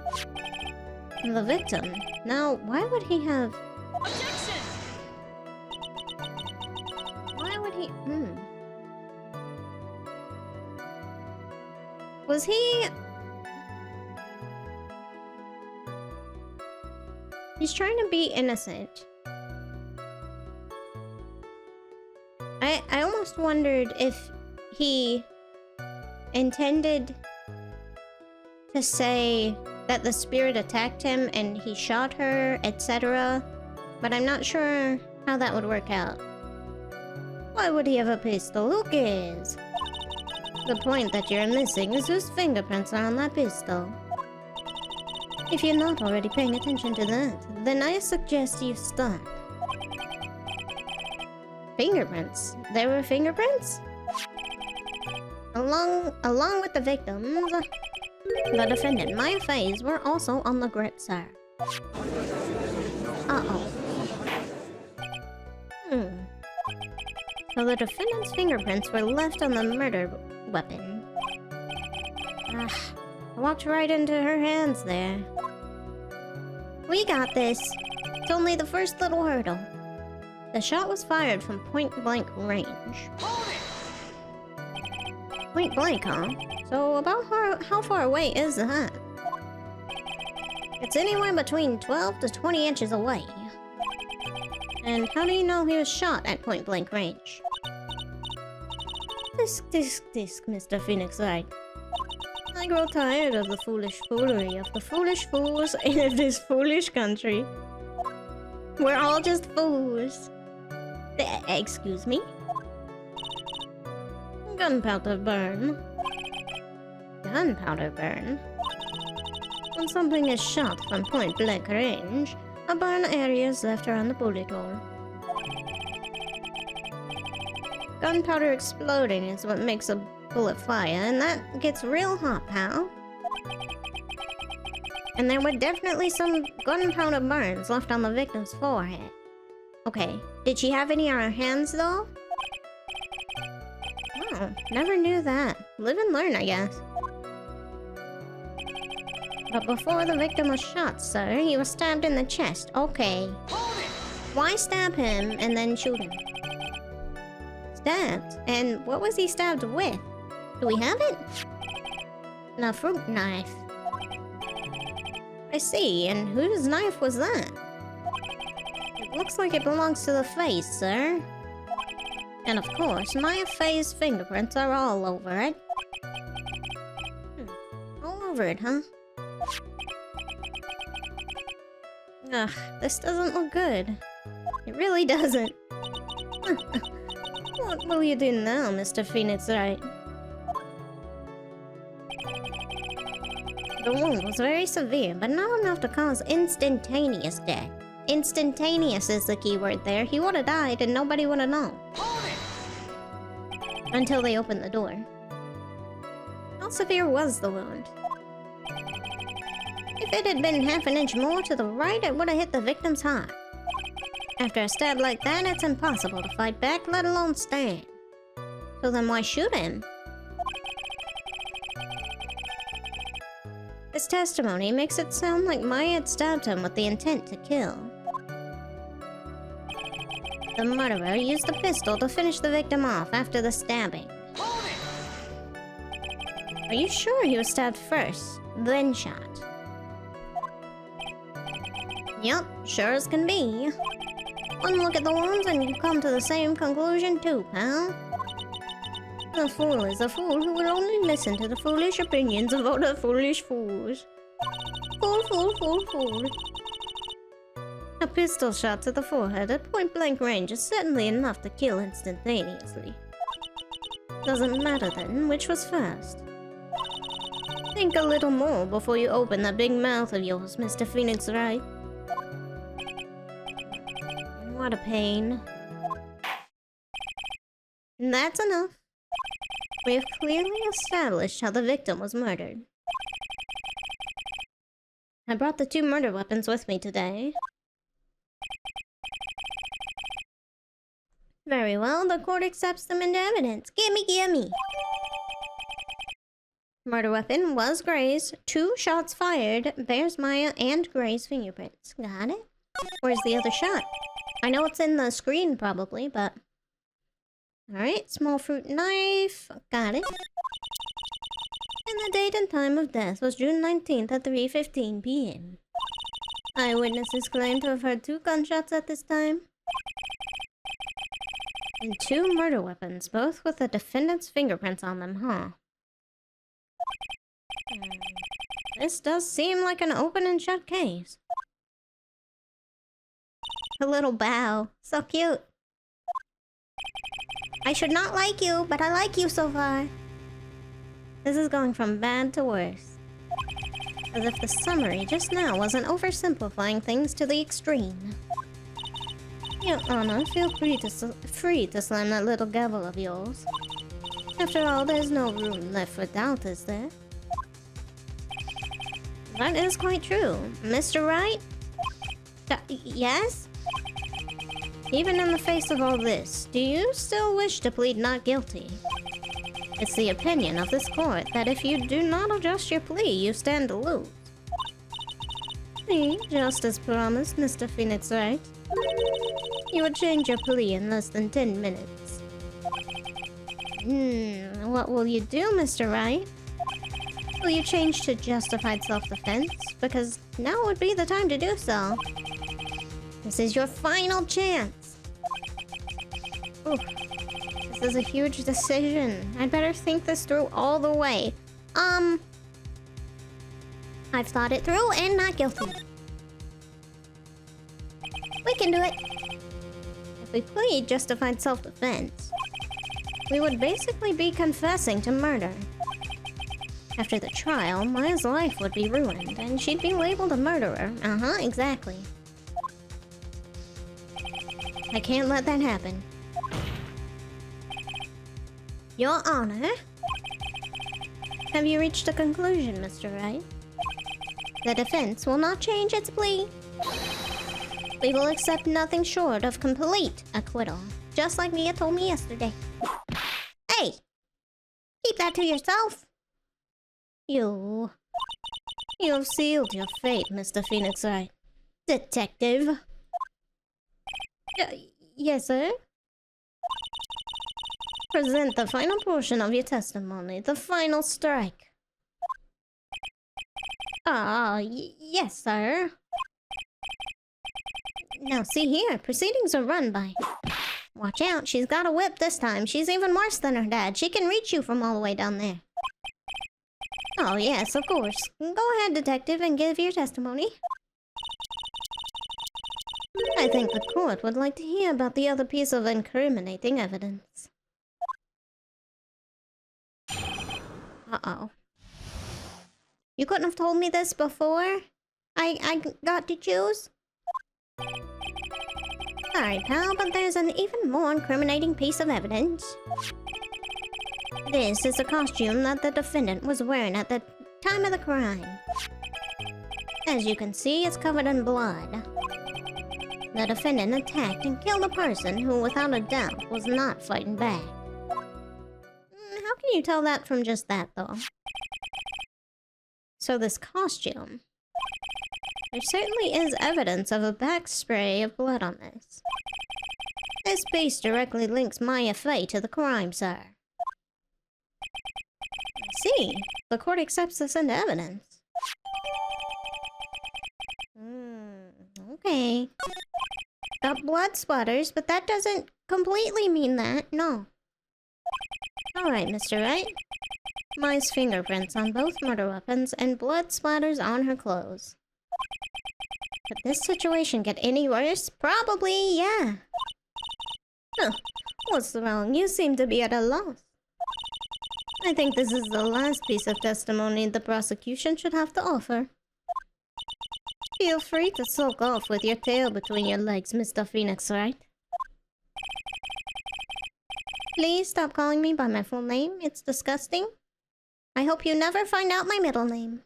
The victim. Now, why would he have... Objection! Why would he... Was he... He's trying to be innocent. I almost wondered if he intended to say that the spirit attacked him and he shot her, etc. But I'm not sure how that would work out. Why would he have a pistol? Who cares? The point that you're missing is whose fingerprints are on that pistol. If you're not already paying attention to that, then I suggest you start. Fingerprints? There were fingerprints? Along with the victims, the defendant, Maya Faye's, were also on the grip, sir. Uh-oh. So the defendant's fingerprints were left on the murder weapon. I walked right into her hands there. We got this. It's only the first little hurdle. The shot was fired from point-blank range. Point-blank, huh? So about how far away is that? It's anywhere between 12 to 20 inches away. And how do you know he was shot at point-blank range? Disc, Mr. Phoenix Wright. I grow tired of the foolish foolery of the foolish fools in this foolish country. We're all just fools. Excuse me? Gunpowder burn. Gunpowder burn? When something is shot from point-blank range, a burn area is left around the bullet hole. Gunpowder exploding is what makes a bullet fire, and that gets real hot, pal. And there were definitely some gunpowder burns left on the victim's forehead. Okay, did she have any on her hands, though? Oh, never knew that. Live and learn, I guess. But before the victim was shot, sir, he was stabbed in the chest. Okay. Why stab him and then shoot him? Stabbed? And what was he stabbed with? Do we have it? A fruit knife. I see, and whose knife was that? It looks like it belongs to the face, sir. And of course, Maya Faye's fingerprints are all over it. All over it, huh? Ugh, this doesn't look good. It really doesn't. What will you do now, Mr. Phoenix Wright? The wound was very severe, but not enough to cause instantaneous death. Instantaneous is the key word there. He would have died and nobody would have known. Until they opened the door. How severe was the wound? If it had been half an inch more to the right, it would have hit the victim's heart. After a stab like that, it's impossible to fight back, let alone stand. So then why shoot him? His testimony makes it sound like Maya had stabbed him with the intent to kill. The murderer used the pistol to finish the victim off after the stabbing. Are you sure he was stabbed first, then shot? Yup, sure as can be. One look at the wounds and you come to the same conclusion too, pal. A fool is a fool who will only listen to the foolish opinions of other foolish fools. Fool, fool, fool, fool. A pistol shot to the forehead at point-blank range is certainly enough to kill instantaneously. Doesn't matter then which was first. Think a little more before you open that big mouth of yours, Mr. Phoenix Wright. What a pain. That's enough. We have clearly established how the victim was murdered. I brought the 2 murder weapons with me today. Very well, the court accepts them into evidence. Gimme, gimme! Murder weapon was Gray's. 2 shots fired. Bears Maya and Gray's fingerprints. Got it? Where's the other shot? I know it's in the screen probably, but... Alright, small fruit knife. Got it. And the date and time of death was June 19th at 3:15 p.m. Eyewitnesses claim to have heard 2 gunshots at this time. And 2 murder weapons, both with the defendant's fingerprints on them, huh? This does seem like an open and shut case. A little bow. So cute. I should not like you, but I like you so far. This is going from bad to worse. As if the summary just now wasn't oversimplifying things to the extreme. Your Honor, feel free to slam that little gavel of yours. After all, there's no room left for doubt, is there? That is quite true. Mr. Wright? Yes? Even in the face of all this, do you still wish to plead not guilty? It's the opinion of this court that if you do not adjust your plea, you stand to lose. See, just as promised, Mr. Phoenix Wright. You would change your plea in less than 10 minutes. What will you do, Mr. Wright? Will you change to justified self-defense? Because now would be the time to do so. This is your final chance. Ooh, this is a huge decision. I'd better think this through all the way. I've thought it through and not guilty. We can do it. If we plead justified self-defense, we would basically be confessing to murder. After the trial, Maya's life would be ruined, and she'd be labeled a murderer. Exactly. I can't let that happen. Your Honor? Have you reached a conclusion, Mr. Wright? The defense will not change its plea. We will accept nothing short of complete acquittal, just like Mia told me yesterday. Hey! Keep that to yourself! You have sealed your fate, Mr. Phoenix Wright. Detective. Yes, sir? Present the final portion of your testimony, the final strike. Yes, sir. Now, see here, proceedings are run by... Watch out, she's got a whip this time. She's even worse than her dad. She can reach you from all the way down there. Oh, yes, of course. Go ahead, detective, and give your testimony. I think the court would like to hear about the other piece of incriminating evidence. Uh-oh. You couldn't have told me this before? I got to choose? Alright, pal, but there's an even more incriminating piece of evidence. This is a costume that the defendant was wearing at the time of the crime. As you can see, it's covered in blood. The defendant attacked and killed a person who, without a doubt, was not fighting back. How can you tell that from just that, though? So this costume. There certainly is evidence of a back spray of blood on this. This piece directly links Maya Fey to the crime, sir. I see. The court accepts this into evidence. Okay. Got blood splatters, but that doesn't completely mean that, no. Alright, Mr. Wright. Maya's fingerprints on both murder weapons and blood splatters on her clothes. Could this situation get any worse? Probably, yeah. Huh. What's wrong? You seem to be at a loss. I think this is the last piece of testimony the prosecution should have to offer. Feel free to sulk off with your tail between your legs, Mr. Phoenix Wright. Please stop calling me by my full name. It's disgusting. I hope you never find out my middle name.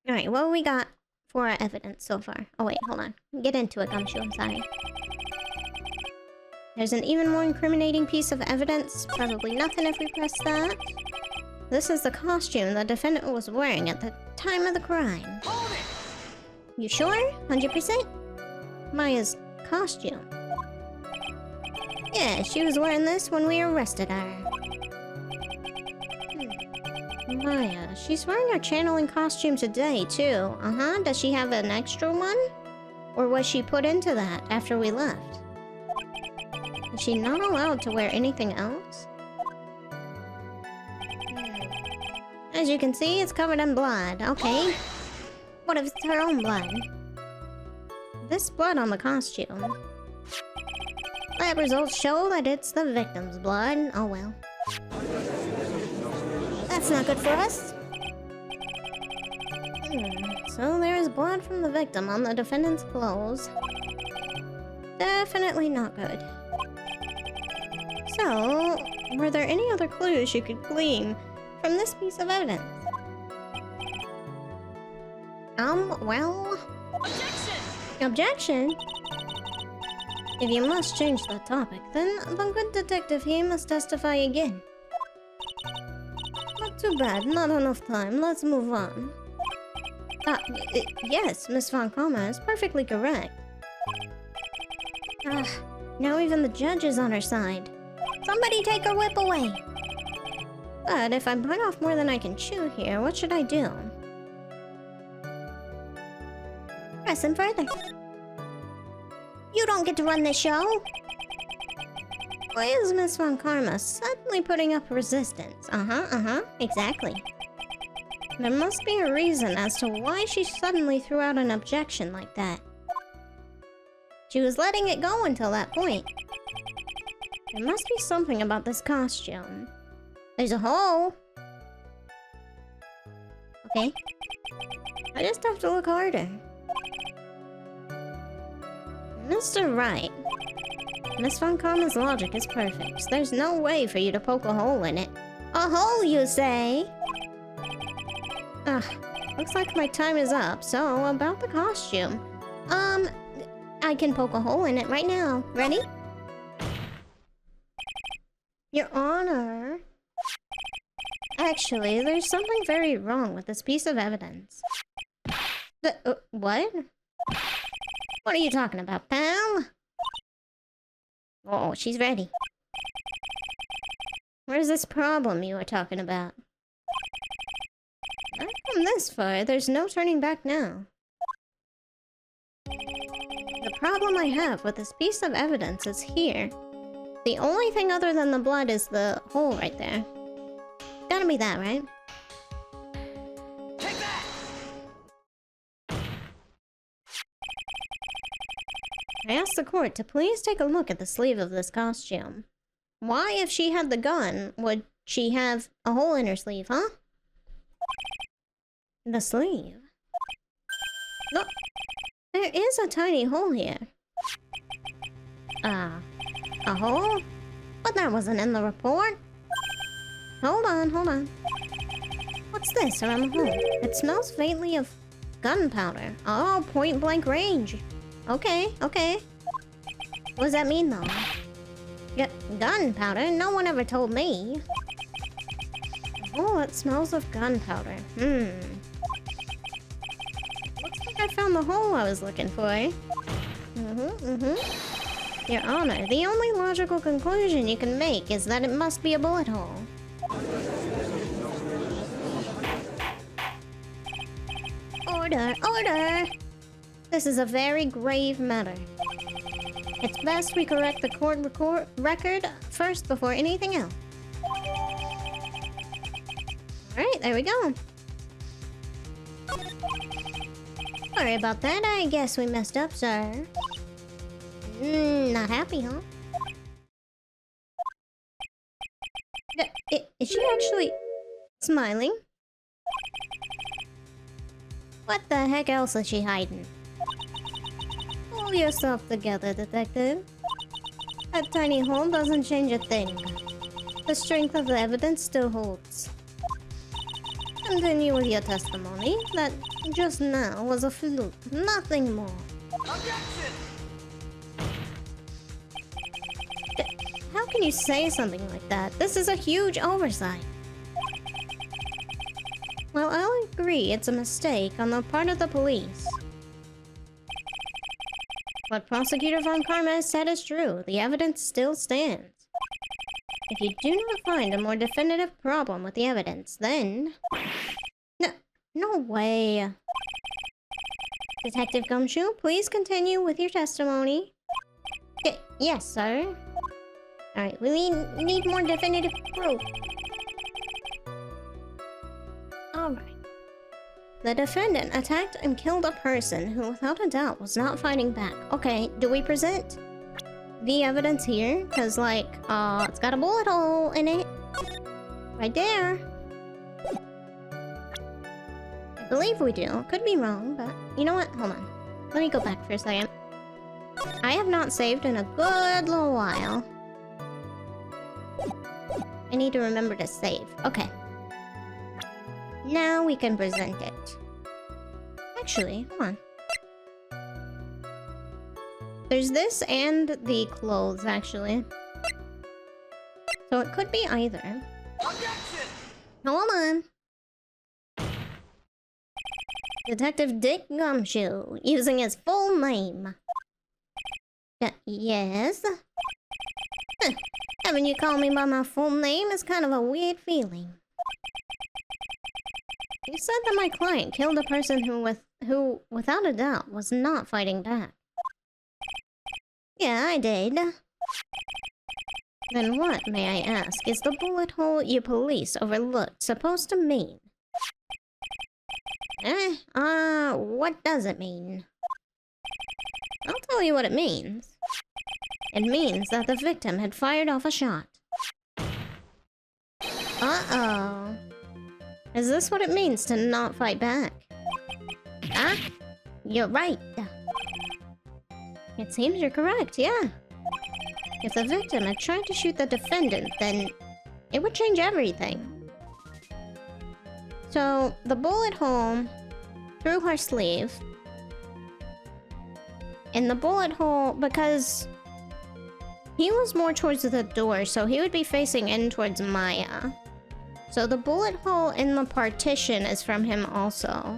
Alright, what we got for our evidence so far? Oh wait, hold on. Get into it, Gumshoe, I'm sorry. There's an even more incriminating piece of evidence. Probably nothing if we press that. This is the costume the defendant was wearing at the time of the crime. Hold it! You sure? 100%? Maya's costume. Yeah, she was wearing this when we arrested her. Maya, she's wearing her channeling costume today, too. Does she have an extra one? Or was she put into that after we left? Is she not allowed to wear anything else? As you can see, it's covered in blood. Okay. What if it's her own blood? This blood on the costume. Lab results show that it's the victim's blood. Oh well. That's not good for us. So there is blood from the victim on the defendant's clothes. Definitely not good. So, were there any other clues you could glean from this piece of evidence? Well... Objection? If you must change the topic, then the good detective here must testify again. Not too bad, not enough time. Let's move on. Yes, Miss Von Karma is perfectly correct. Now even the judge is on her side. Somebody take her whip away! But if I bite off more than I can chew here, what should I do? Press him further. You don't get to run this show! Why is Miss Von Karma suddenly putting up resistance? Exactly. There must be a reason as to why she suddenly threw out an objection like that. She was letting it go until that point. There must be something about this costume. There's a hole! Okay. I just have to look harder. Mr. Wright. Miss Von Karma's logic is perfect. There's no way for you to poke a hole in it. A hole, you say? Looks like my time is up, so about the costume. I can poke a hole in it right now. Ready? Your Honor. Actually, there's something very wrong with this piece of evidence. What? What are you talking about, pal? Oh, she's ready. Where's this problem you were talking about? I've come this far, there's no turning back now. The problem I have with this piece of evidence is here. The only thing other than the blood is the hole right there. Gotta be that, right? Take that! I asked the court to please take a look at the sleeve of this costume. Why, if she had the gun, would she have a hole in her sleeve, huh? The sleeve? Look! There is a tiny hole here. A hole? But that wasn't in the report. Hold on. What's this around the hole? It smells faintly of gunpowder. Oh, point blank range. Okay, okay. What does that mean, though? Gunpowder? No one ever told me. Oh, it smells of gunpowder. Looks like I found the hole I was looking for. Your Honor, the only logical conclusion you can make is that it must be a bullet hole. Order! Order! This is a very grave matter. It's best we correct the court record first before anything else. Alright, there we go. Sorry about that. I guess we messed up, sir. Not happy, huh? Is she actually smiling? What the heck else is she hiding? Pull yourself together, detective. That tiny hole doesn't change a thing. The strength of the evidence still holds. Continue with your testimony. That just now was a fluke, nothing more. Objection! How can you say something like that? This is a huge oversight. Well, I'll agree it's a mistake on the part of the police. What Prosecutor Von Karma has said is true. The evidence still stands. If you do not find a more definitive problem with the evidence, then... No way. Detective Gumshoe, please continue with your testimony. Yes, sir. Alright, we need more definitive proof. Alright. The defendant attacked and killed a person who without a doubt was not fighting back. Okay, do we present the evidence here? Because, like, it's got a bullet hole in it. Right there. I believe we do. Could be wrong, but... You know what? Hold on. Let me go back for a second. I have not saved in a good little while. I need to remember to save. Okay. Now we can present it. Actually, hold on. There's this and the clothes, actually. So it could be either. Objection! Hold on. Detective Dick Gumshoe, using his full name. Yes? Huh. Having you call me by my full name is kind of a weird feeling. You said that my client killed a person who, without a doubt, was not fighting back. Yeah, I did. Then what, may I ask, is the bullet hole you police overlooked supposed to mean? What does it mean? I'll tell you what it means. It means that the victim had fired off a shot. Uh-oh. Is this what it means to not fight back? Ah, you're right. It seems you're correct, yeah. If the victim had tried to shoot the defendant, then it would change everything. So, the bullet hole through her sleeve. And the bullet hole, because he was more towards the door, so he would be facing in towards Maya. So the bullet hole in the partition is from him also.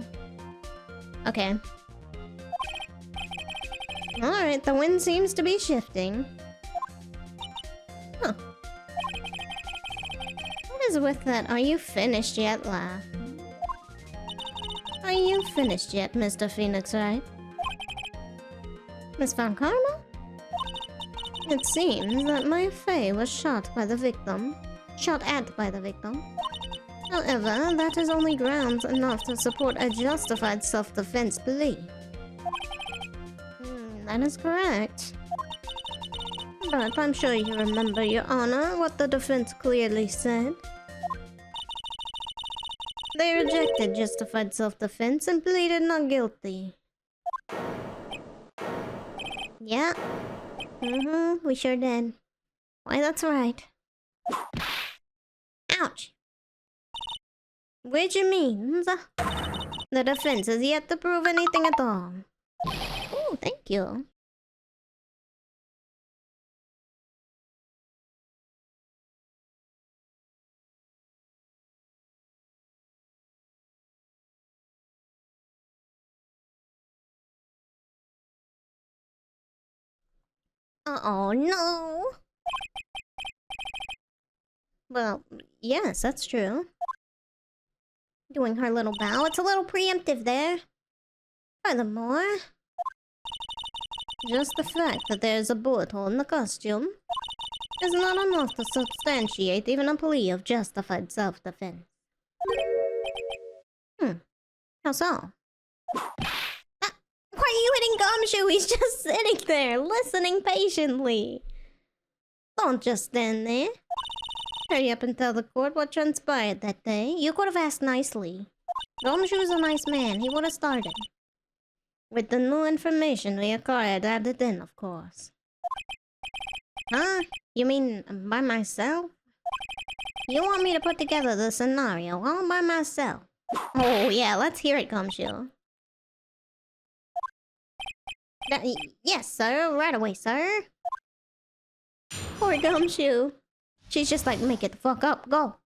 Okay. Alright, the wind seems to be shifting. Huh. What is with that "are you finished yet" laugh? Are you finished yet, Mr. Phoenix Wright? Miss Von Karma? It seems that my fae was shot at by the victim. However, that is only grounds enough to support a justified self-defense plea. That is correct. But I'm sure you remember, Your Honor, what the defense clearly said. They rejected justified self-defense and pleaded not guilty. Yeah. We sure did. Why, that's right. Ouch! Which means the defense has yet to prove anything at all. Oh, thank you. Oh no. Well, yes, that's true. Doing her little bow. It's a little preemptive there. Furthermore, just the fact that there's a bullet hole in the costume is not enough to substantiate even a plea of justified self-defense. How so? Why are you hitting Gumshoe? He's just sitting there, listening patiently. Don't just stand there. Hurry up and tell the court what transpired that day. You could have asked nicely. Gumshoe's a nice man. He would have started. With the new information we acquired at the den, of course. Huh? You mean by myself? You want me to put together the scenario all by myself? Oh yeah, let's hear it, Gumshoe. Yes, sir. Right away, sir. Poor Gumshoe. She's just like, make it the fuck up. Go.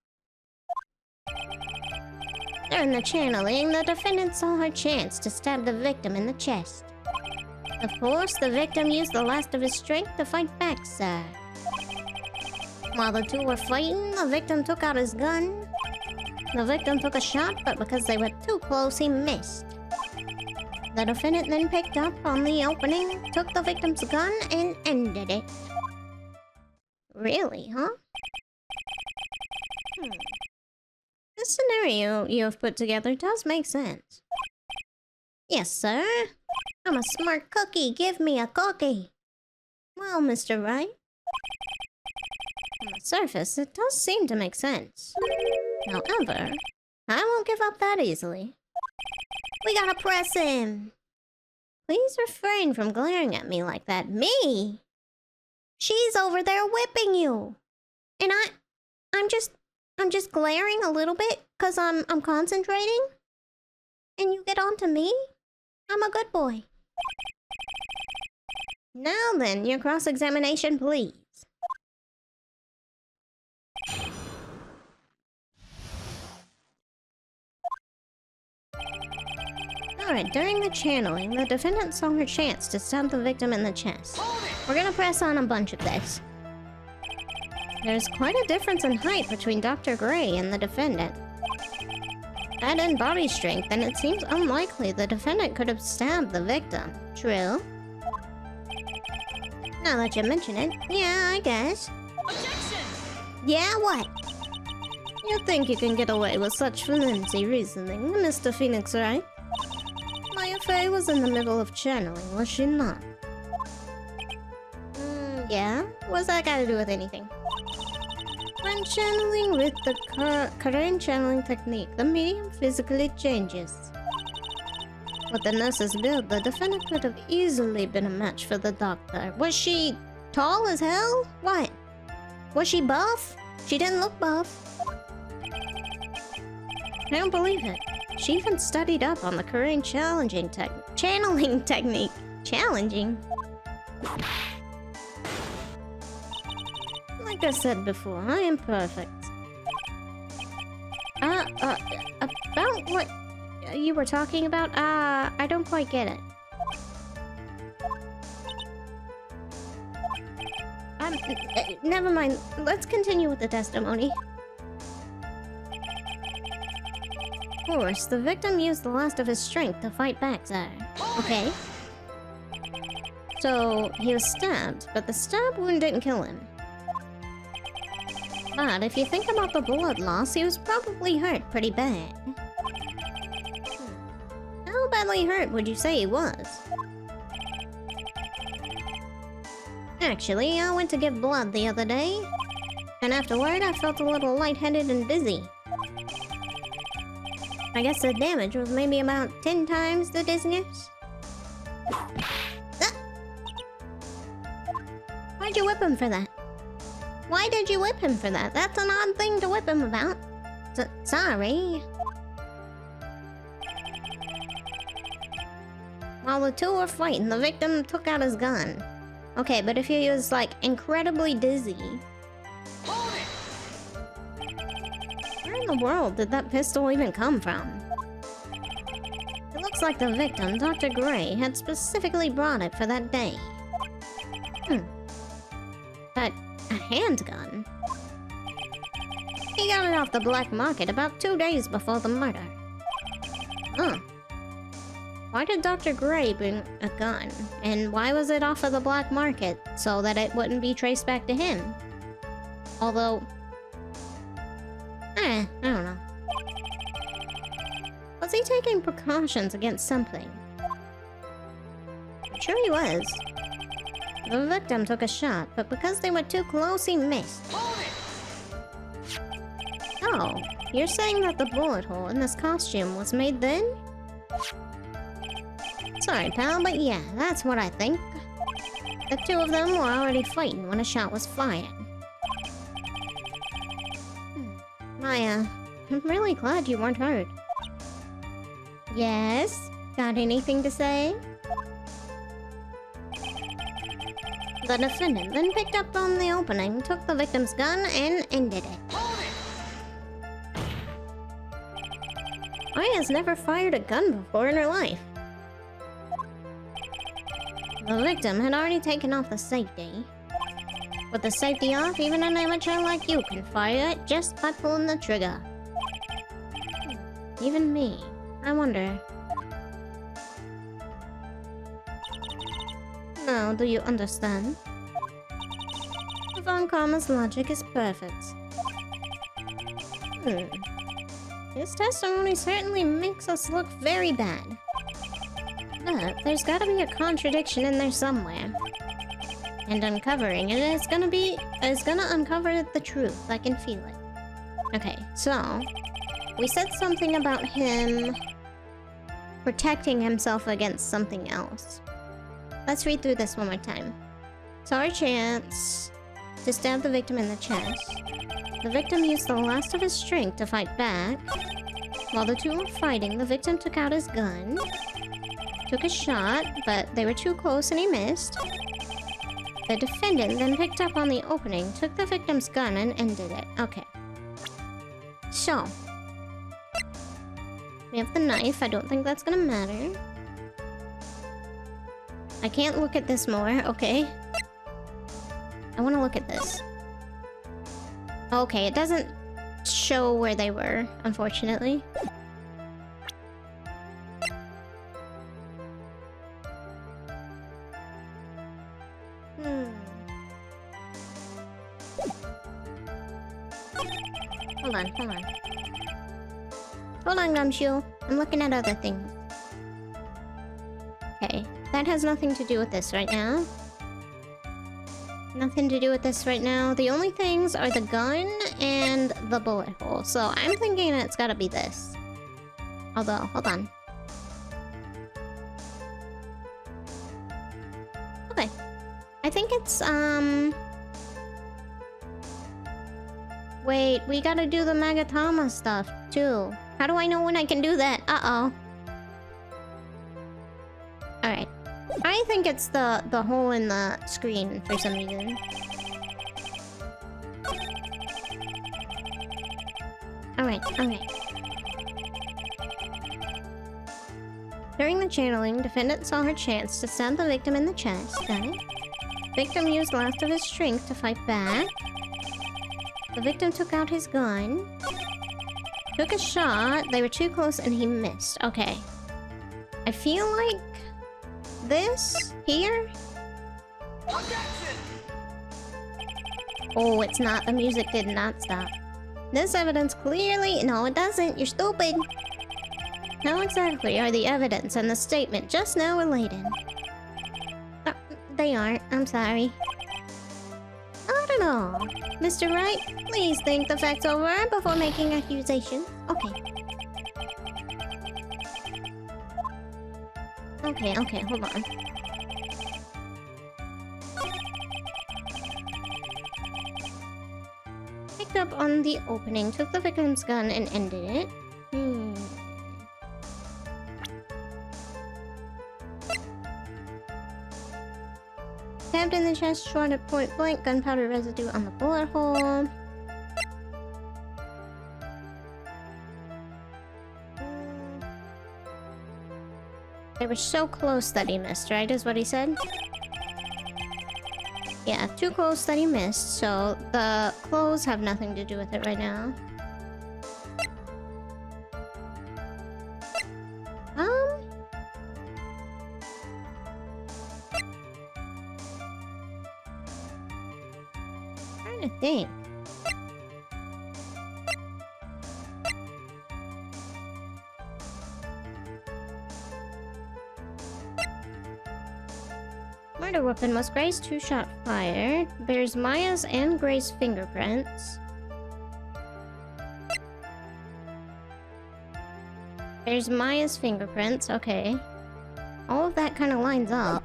During the channeling, the defendant saw her chance to stab the victim in the chest. Of course, the victim used the last of his strength to fight back, sir. While the two were fighting, the victim took out his gun. The victim took a shot, but because they were too close, he missed. The defendant then picked up on the opening, took the victim's gun, and ended it. Really, huh? This scenario you have put together does make sense. Yes, sir. I'm a smart cookie. Give me a cookie. Well, Mr. Wright. On the surface, it does seem to make sense. However, I won't give up that easily. We gotta press him. Please refrain from glaring at me like that. Me? She's over there whipping you. And I'm just glaring a little bit because I'm concentrating. And you get on to me? I'm a good boy. Now then, your cross-examination, please. Alright, during the channeling, the defendant saw her chance to stab the victim in the chest. We're gonna press on a bunch of this. There's quite a difference in height between Dr. Gray and the defendant. Add in body strength, and it seems unlikely the defendant could have stabbed the victim. True? Now that you mention it, yeah, I guess. Objection! Yeah, what? You think you can get away with such flimsy reasoning, Mr. Phoenix Wright? Maya Fey was in the middle of channeling, was she not? Yeah? What's that got to do with anything? When channeling with the current channeling technique, the medium physically changes. With the nurse's build, the defendant could have easily been a match for the doctor. Was she tall as hell? What? Was she buff? She didn't look buff. I don't believe it. She even studied up on the Korean channeling technique. Challenging? Like I said before, I am perfect. About what you were talking about? I don't quite get it. Never mind. Let's continue with the testimony. Of course, the victim used the last of his strength to fight back, sir. Okay. So, he was stabbed, but the stab wound didn't kill him. But if you think about the blood loss, he was probably hurt pretty bad. How badly hurt would you say he was? Actually, I went to give blood the other day, and afterward I felt a little lightheaded and dizzy. I guess the damage was maybe about 10 times the dizziness. Why'd you whip him for that? Why did you whip him for that? That's an odd thing to whip him about. Sorry. While the two were fighting, the victim took out his gun. Okay, but if he was, like, incredibly dizzy... Hold it! Where in the world did that pistol even come from? It looks like the victim, Dr. Gray, had specifically brought it for that day. But a handgun? He got it off the black market about 2 days before the murder. Huh. Why did Dr. Gray bring a gun? And why was it off of the black market? So that it wouldn't be traced back to him. Although... I don't know. Was he taking precautions against something? I'm sure he was. The victim took a shot, but because they were too close, he missed. Hold it! Oh, you're saying that the bullet hole in this costume was made then? Sorry, pal, but yeah, that's what I think. The two of them were already fighting when a shot was fired. Maya, I'm really glad you weren't hurt. Yes? Got anything to say? The defendant then picked up on the opening, took the victim's gun, and ended it. Hold it! Maya's never fired a gun before in her life. The victim had already taken off the safety. With the safety off, even an amateur like you can fire it just by pulling the trigger. Even me. I wonder. Now, do you understand? Von Karma's logic is perfect. His testimony certainly makes us look very bad. But there's gotta be a contradiction in there somewhere. And uncovering it is gonna uncover the truth. I can feel it. Okay, so we said something about him protecting himself against something else. Let's read through this one more time. Saw a chance to stab the victim in the chest. The victim used the last of his strength to fight back. While the two were fighting, the victim took out his gun. Took a shot, but they were too close and he missed. The defendant then picked up on the opening, took the victim's gun, and ended it. Okay. So. We have the knife. I don't think that's gonna matter. I can't look at this more. Okay. I want to look at this. Okay, it doesn't show where they were, unfortunately. Hold on. Hold on, Gumshoe. I'm looking at other things. Okay, that has nothing to do with this right now. Nothing to do with this right now. The only things are the gun and the bullet hole. So I'm thinking it's gotta be this. Although, hold on. Okay. I think it's, wait, we gotta do the Magatama stuff, too. How do I know when I can do that? Uh-oh. Alright. I think it's the hole in the screen for some reason. Alright. During the channeling, defendant saw her chance to stab the victim in the chest. Got it. Victim used last of his strength to fight back. The victim took out his gun. Took a shot. They were too close and he missed. Okay. I feel like this here. Objection! Oh, it's not. The music did not stop. This evidence clearly... No, it doesn't. You're stupid. How exactly are the evidence and the statement just now related? They aren't. I'm sorry. Not at all. Mr. Wright, please think the facts over before making accusations. Okay. Okay, hold on. Picked up on the opening, took the victim's gun and ended it. Stabbed in the chest, shot at point blank, gunpowder residue on the bullet hole. They were so close that he missed, right? Is what he said? Yeah, too close that he missed, so the clothes have nothing to do with it right now. Trying to think. Murder weapon was Gray's two-shot fire. Bears Maya's and Gray's fingerprints. There's Maya's fingerprints, okay. All of that kind of lines up.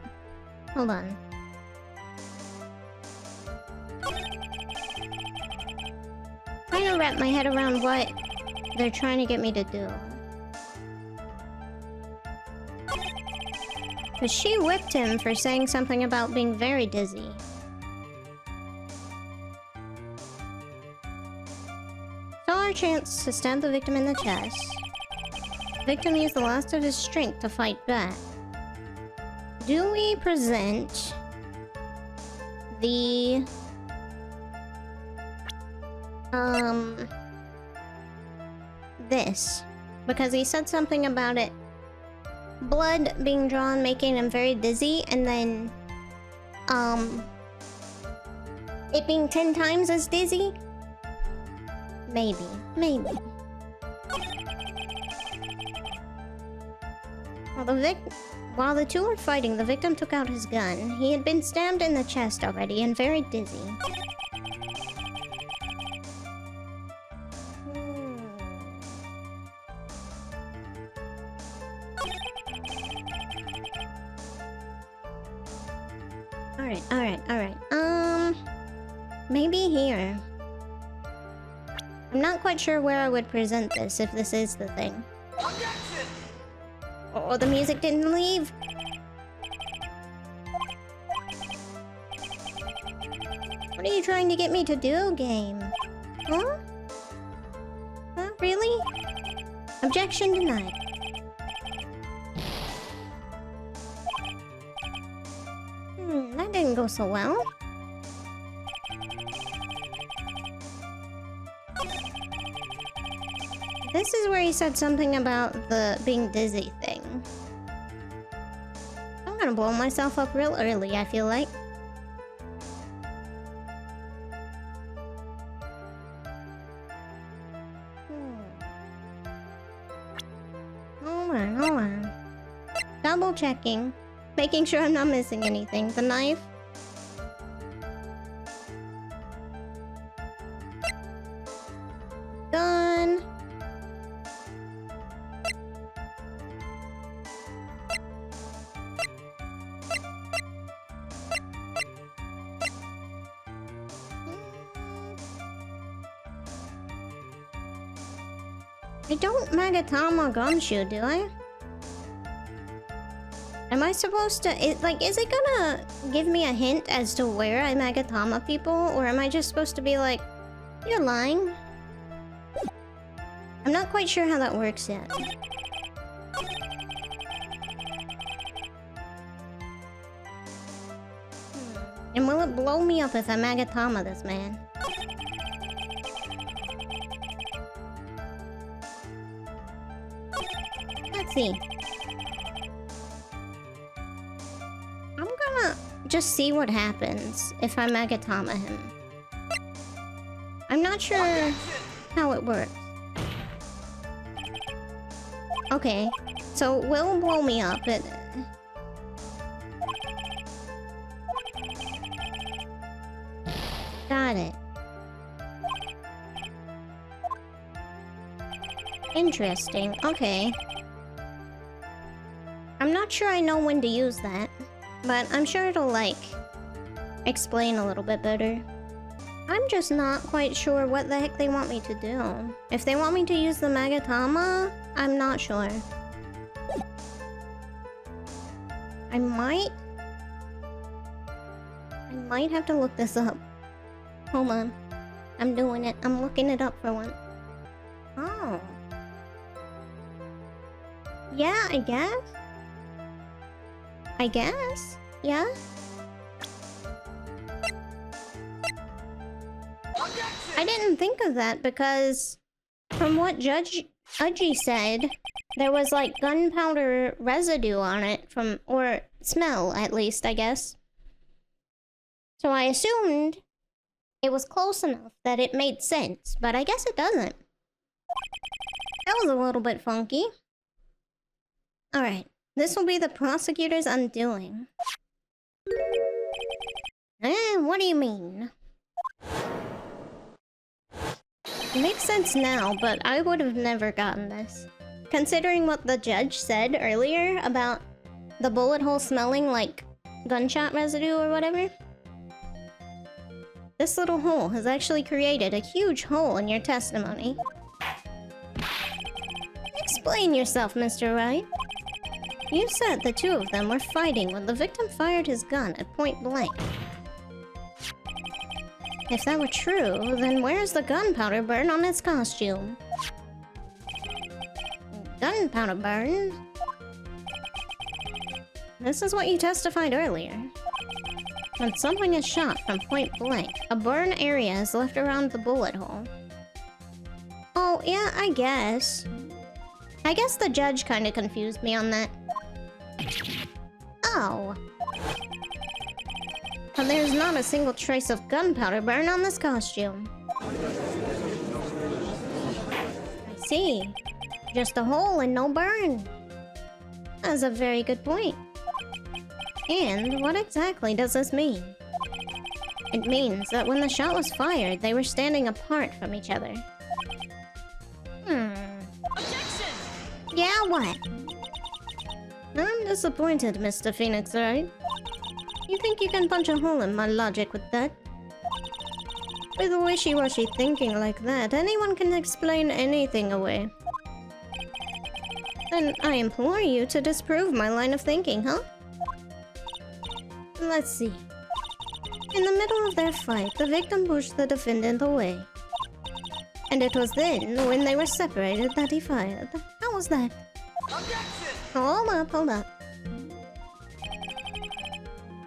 Hold on. Trying to wrap my head around what they're trying to get me to do. But she whipped him for saying something about being very dizzy. Saw our chance to stab the victim in the chest. The victim used the last of his strength to fight back. Do we present the... this? Because he said something about it. Blood being drawn, making him very dizzy, and then, it being 10 times as dizzy? Maybe. While the two were fighting, the victim took out his gun. He had been stabbed in the chest already and very dizzy. Alright. Maybe here. I'm not quite sure where I would present this if this is the thing. Objection! Oh, the music didn't leave. What are you trying to get me to do, game? Huh? Huh? Really? Objection denied. That didn't go so well. This is where he said something about the being dizzy thing. I'm gonna blow myself up real early, I feel like. Hold on. Double checking. Making sure I'm not missing anything. The knife. Gun. I don't Magatama Gumshoe, do I? Am I supposed to... is it gonna give me a hint as to where I Magatama people? Or am I just supposed to be like, you're lying? I'm not quite sure how that works yet. And will it blow me up if I Magatama this man? Let's see. I'm gonna just see what happens if I Magatama him. I'm not sure how it works. Okay, so it will blow me up, but... Got it. Interesting, okay. I'm not sure I know when to use that, but I'm sure it'll, like, explain a little bit better. I'm just not quite sure what the heck they want me to do. If they want me to use the Magatama, I'm not sure. I might I might have to look this up. Hold on. I'm doing it. I'm looking it up for one. Oh. Yeah, I guess. I guess. Yeah. I didn't think of that because from what Judge Udgy said, there was like gunpowder residue on it from, or smell at least, I guess. So I assumed it was close enough that it made sense, but I guess it doesn't. That was a little bit funky. Alright, this will be the prosecutor's undoing. What do you mean? It makes sense now, but I would have never gotten this. Considering what the judge said earlier about the bullet hole smelling like gunshot residue or whatever. This little hole has actually created a huge hole in your testimony. Explain yourself, Mr. Wright. You said the two of them were fighting when the victim fired his gun at point blank. If that were true, then where's the gunpowder burn on his costume? Gunpowder burn? This is what you testified earlier. When someone is shot from point blank, a burn area is left around the bullet hole. Oh, yeah, I guess. I guess the judge kind of confused me on that. Oh. But there's not a single trace of gunpowder burn on this costume. I see. Just a hole and no burn. That's a very good point. And what exactly does this mean? It means that when the shot was fired, they were standing apart from each other. Objection! Yeah, what? I'm disappointed, Mr. Phoenix Wright. You think you can punch a hole in my logic with that? With wishy-washy thinking like that, anyone can explain anything away. Then I implore you to disprove my line of thinking, huh? Let's see. In the middle of their fight, the victim pushed the defendant away. And it was then, when they were separated, that he fired. How was that? Objection! Hold up.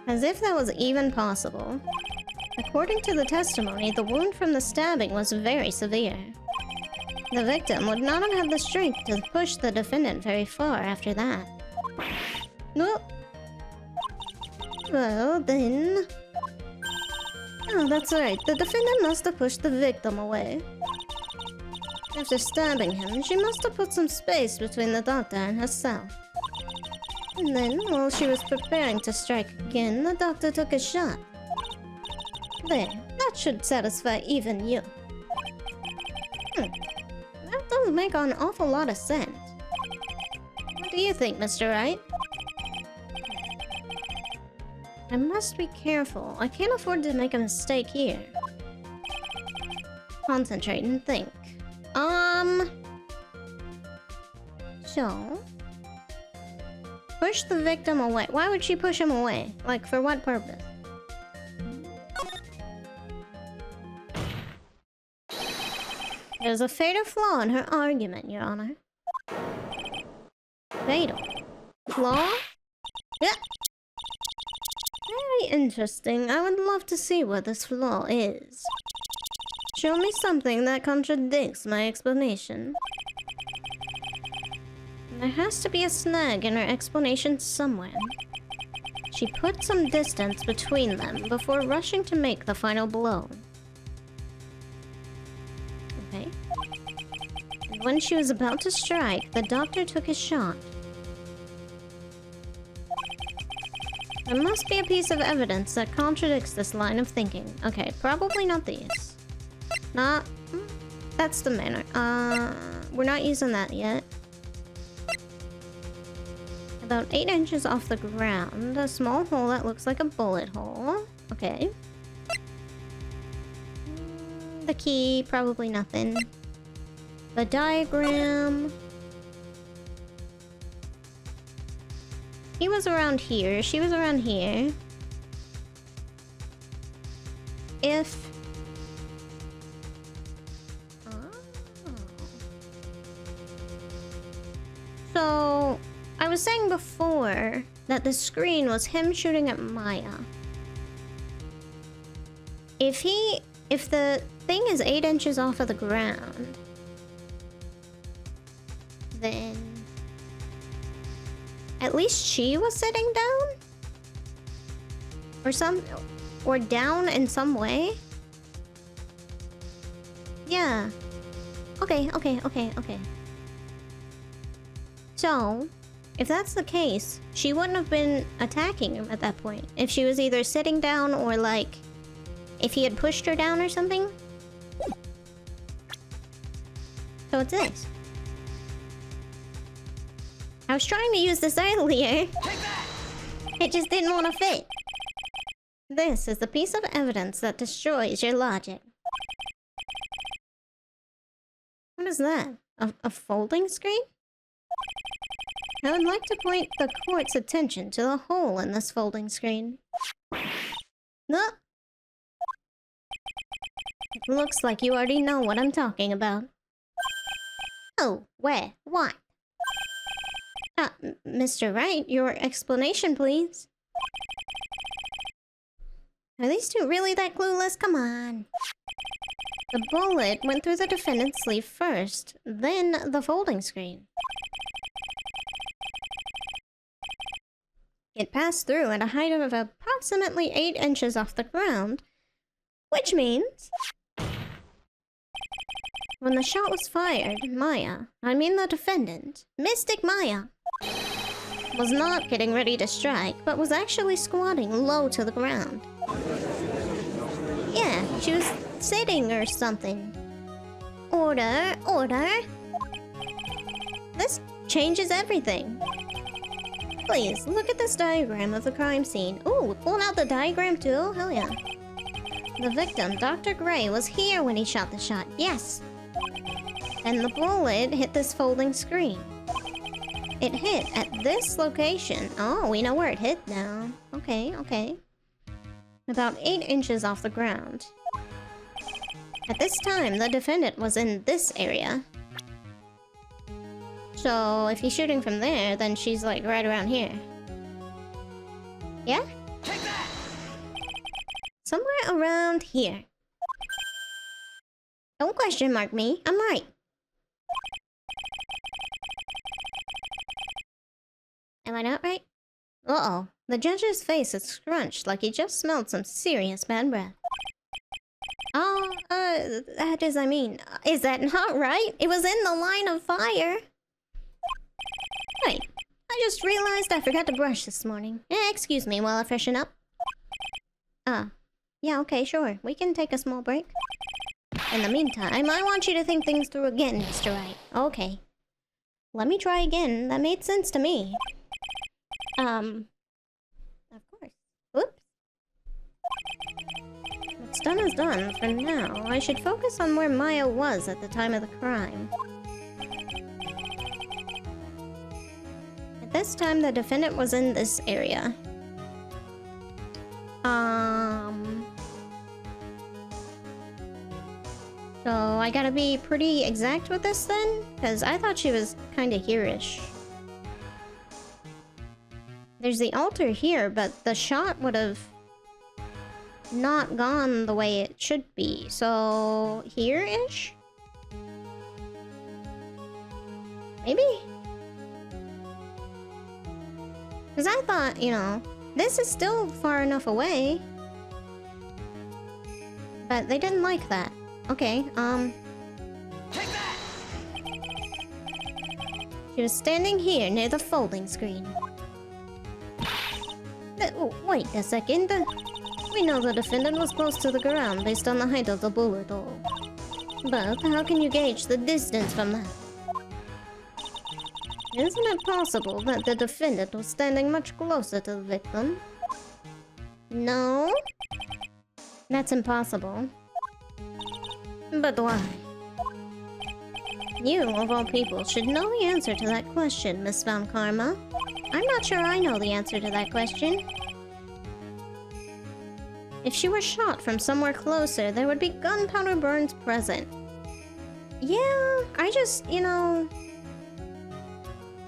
As if that was even possible. According to the testimony, the wound from the stabbing was very severe. The victim would not have had the strength to push the defendant very far after that. No. Well, then... Oh, that's right. The defendant must have pushed the victim away. After stabbing him, she must have put some space between the doctor and herself. And then, while she was preparing to strike again, the doctor took a shot. There, that should satisfy even you. That does make an awful lot of sense. What do you think, Mr. Wright? I must be careful. I can't afford to make a mistake here. Concentrate and think. So... Push the victim away. Why would she push him away? Like, for what purpose? There's a fatal flaw in her argument, Your Honor. Fatal? Flaw? Yeah. Very interesting. I would love to see what this flaw is. Show me something that contradicts my explanation. There has to be a snag in her explanation somewhere. She put some distance between them before rushing to make the final blow. Okay. And when she was about to strike, the doctor took a shot. There must be a piece of evidence that contradicts this line of thinking. Okay, probably not these. Not... That's the manner. We're not using that yet. About 8 inches off the ground. A small hole that looks like a bullet hole. Okay. The key, probably nothing. The diagram... He was around here. She was around here. if... So, I was saying before that the screen was him shooting at Maya. If the thing is 8 inches off of the ground, then at least she was sitting down? Or down in some way? Yeah. Okay. So, if that's the case, she wouldn't have been attacking him at that point. If she was either sitting down or like, if he had pushed her down or something. So it's this. I was trying to use this earlier. It just didn't want to fit. This is the piece of evidence that destroys your logic. What is that? A folding screen? I would like to point the court's attention to the hole in this folding screen. No. It looks like you already know what I'm talking about. Oh, where? What? Mr. Wright, your explanation, please. Are these two really that clueless? Come on. The bullet went through the defendant's sleeve first, then the folding screen. It passed through at a height of approximately 8 inches off the ground, which means... when the shot was fired, the defendant, Mystic Maya, was not getting ready to strike, but was actually squatting low to the ground. Yeah, she was sitting or something. Order. This changes everything. Please, look at this diagram of the crime scene. Ooh, pulling out the diagram too? Hell yeah. The victim, Dr. Gray, was here when he shot the shot. Yes. And the bullet hit this folding screen. It hit at this location. Oh, we know where it hit now. Okay. About 8 inches off the ground. At this time, the defendant was in this area. So, if he's shooting from there, then she's like right around here. Yeah? Take that! Somewhere around here. Don't question mark me, I'm right. Am I not right? Uh-oh. The judge's face is scrunched like he just smelled some serious bad breath. Oh, is that not right? It was in the line of fire. Wait, I just realized I forgot to brush this morning. Excuse me while I freshen up. Yeah, okay, sure. We can take a small break. In the meantime, I want you to think things through again, Mr. Wright. Okay. Let me try again. That made sense to me. Of course. Oops. What's done is done. For now, I should focus on where Maya was at the time of the crime. At this time, the defendant was in this area. So I gotta be pretty exact with this then? Because I thought she was kinda here-ish. There's the altar here, but the shot would have not gone the way it should be. So here-ish? Maybe? Because I thought, you know, this is still far enough away. But they didn't like that. Okay, Take that! she was standing here near the folding screen. Wait a second. We know the defendant was close to the ground based on the height of the bullet hole. But how can you gauge the distance from that? Isn't it possible that the defendant was standing much closer to the victim? No? That's impossible. But why? You, of all people, should know the answer to that question, Miss Von Karma. I'm not sure I know the answer to that question. If she were shot from somewhere closer, there would be gunpowder burns present. Yeah, I just, you know...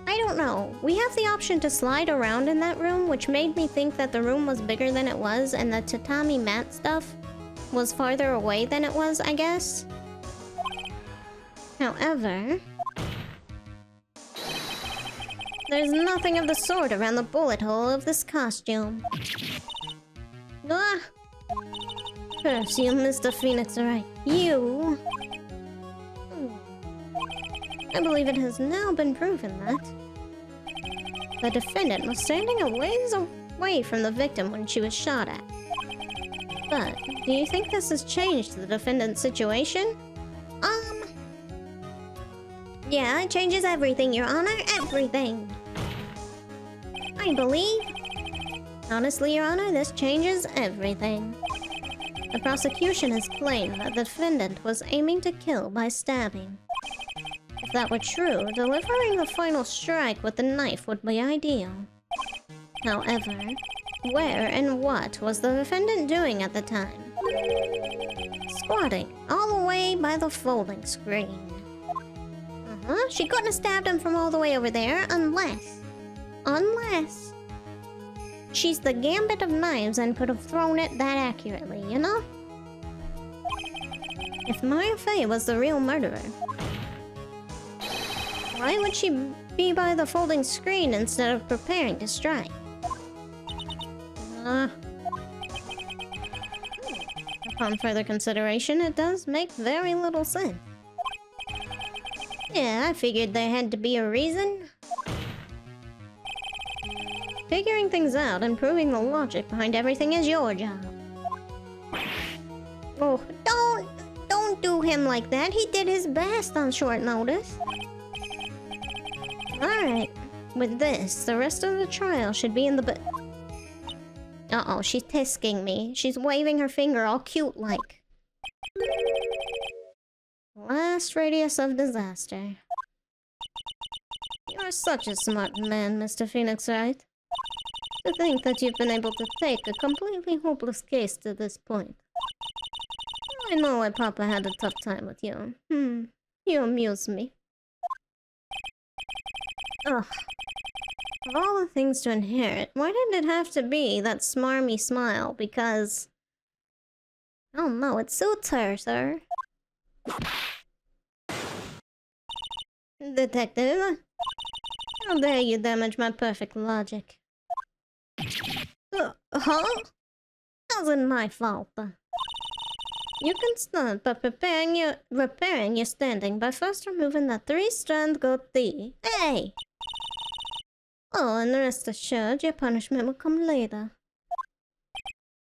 I don't know. We have the option to slide around in that room, which made me think that the room was bigger than it was, and the tatami mat stuff was farther away than it was, I guess. However... there's nothing of the sort around the bullet hole of this costume. Ah! Curse you, Mr. Phoenix Wright. You... I believe it has now been proven that the defendant was standing a ways away from the victim when she was shot at. But, do you think this has changed the defendant's situation? Yeah, it changes everything, Your Honor. Everything. I believe... honestly, Your Honor, this changes everything. The prosecution has claimed that the defendant was aiming to kill by stabbing. If that were true, delivering the final strike with the knife would be ideal. However, where and what was the defendant doing at the time? Squatting all the way by the folding screen. She couldn't have stabbed him from all the way over there unless she's the gambit of knives and could have thrown it that accurately, you know? If Maya Fey was the real murderer, why would she be by the folding screen instead of preparing to strike? Upon further consideration, it does make very little sense. Yeah, I figured there had to be a reason. Figuring things out and proving the logic behind everything is your job. Oh, don't do him like that. He did his best on short notice. Alright, with this, the rest of the trial should be in the uh-oh, she's tisking me. She's waving her finger all cute-like. Last radius of disaster. You're such a smart man, Mr. Phoenix Wright. To think that you've been able to take a completely hopeless case to this point. I know why Papa had a tough time with you. You amuse me. Ugh. Of all the things to inherit, why did it have to be that smarmy smile? Because... I don't know, it suits her, sir. Detective? How dare you damage my perfect logic? Huh? Wasn't my fault. You can start by repairing your standing by first removing that 3-strand goatee. Hey! Oh, and rest assured, your punishment will come later.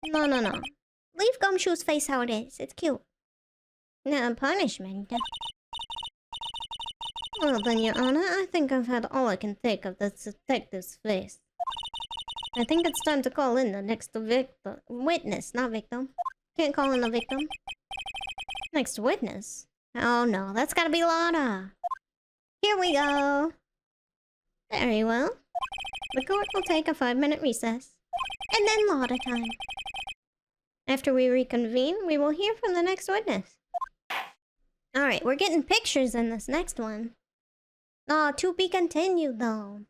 No. Leave Gumshoe's face how it is. It's cute. No punishment. Well then, Your Honor, I think I've had all I can take of this detective's face. I think it's time to call in the next witness, not victim. Can't call in the victim. Next witness? Oh no, that's gotta be Lana. Here we go. Very well. The court will take a 5-minute recess. And then Lana time. After we reconvene, we will hear from the next witness. Alright, we're getting pictures in this next one. Oh, to be continued though.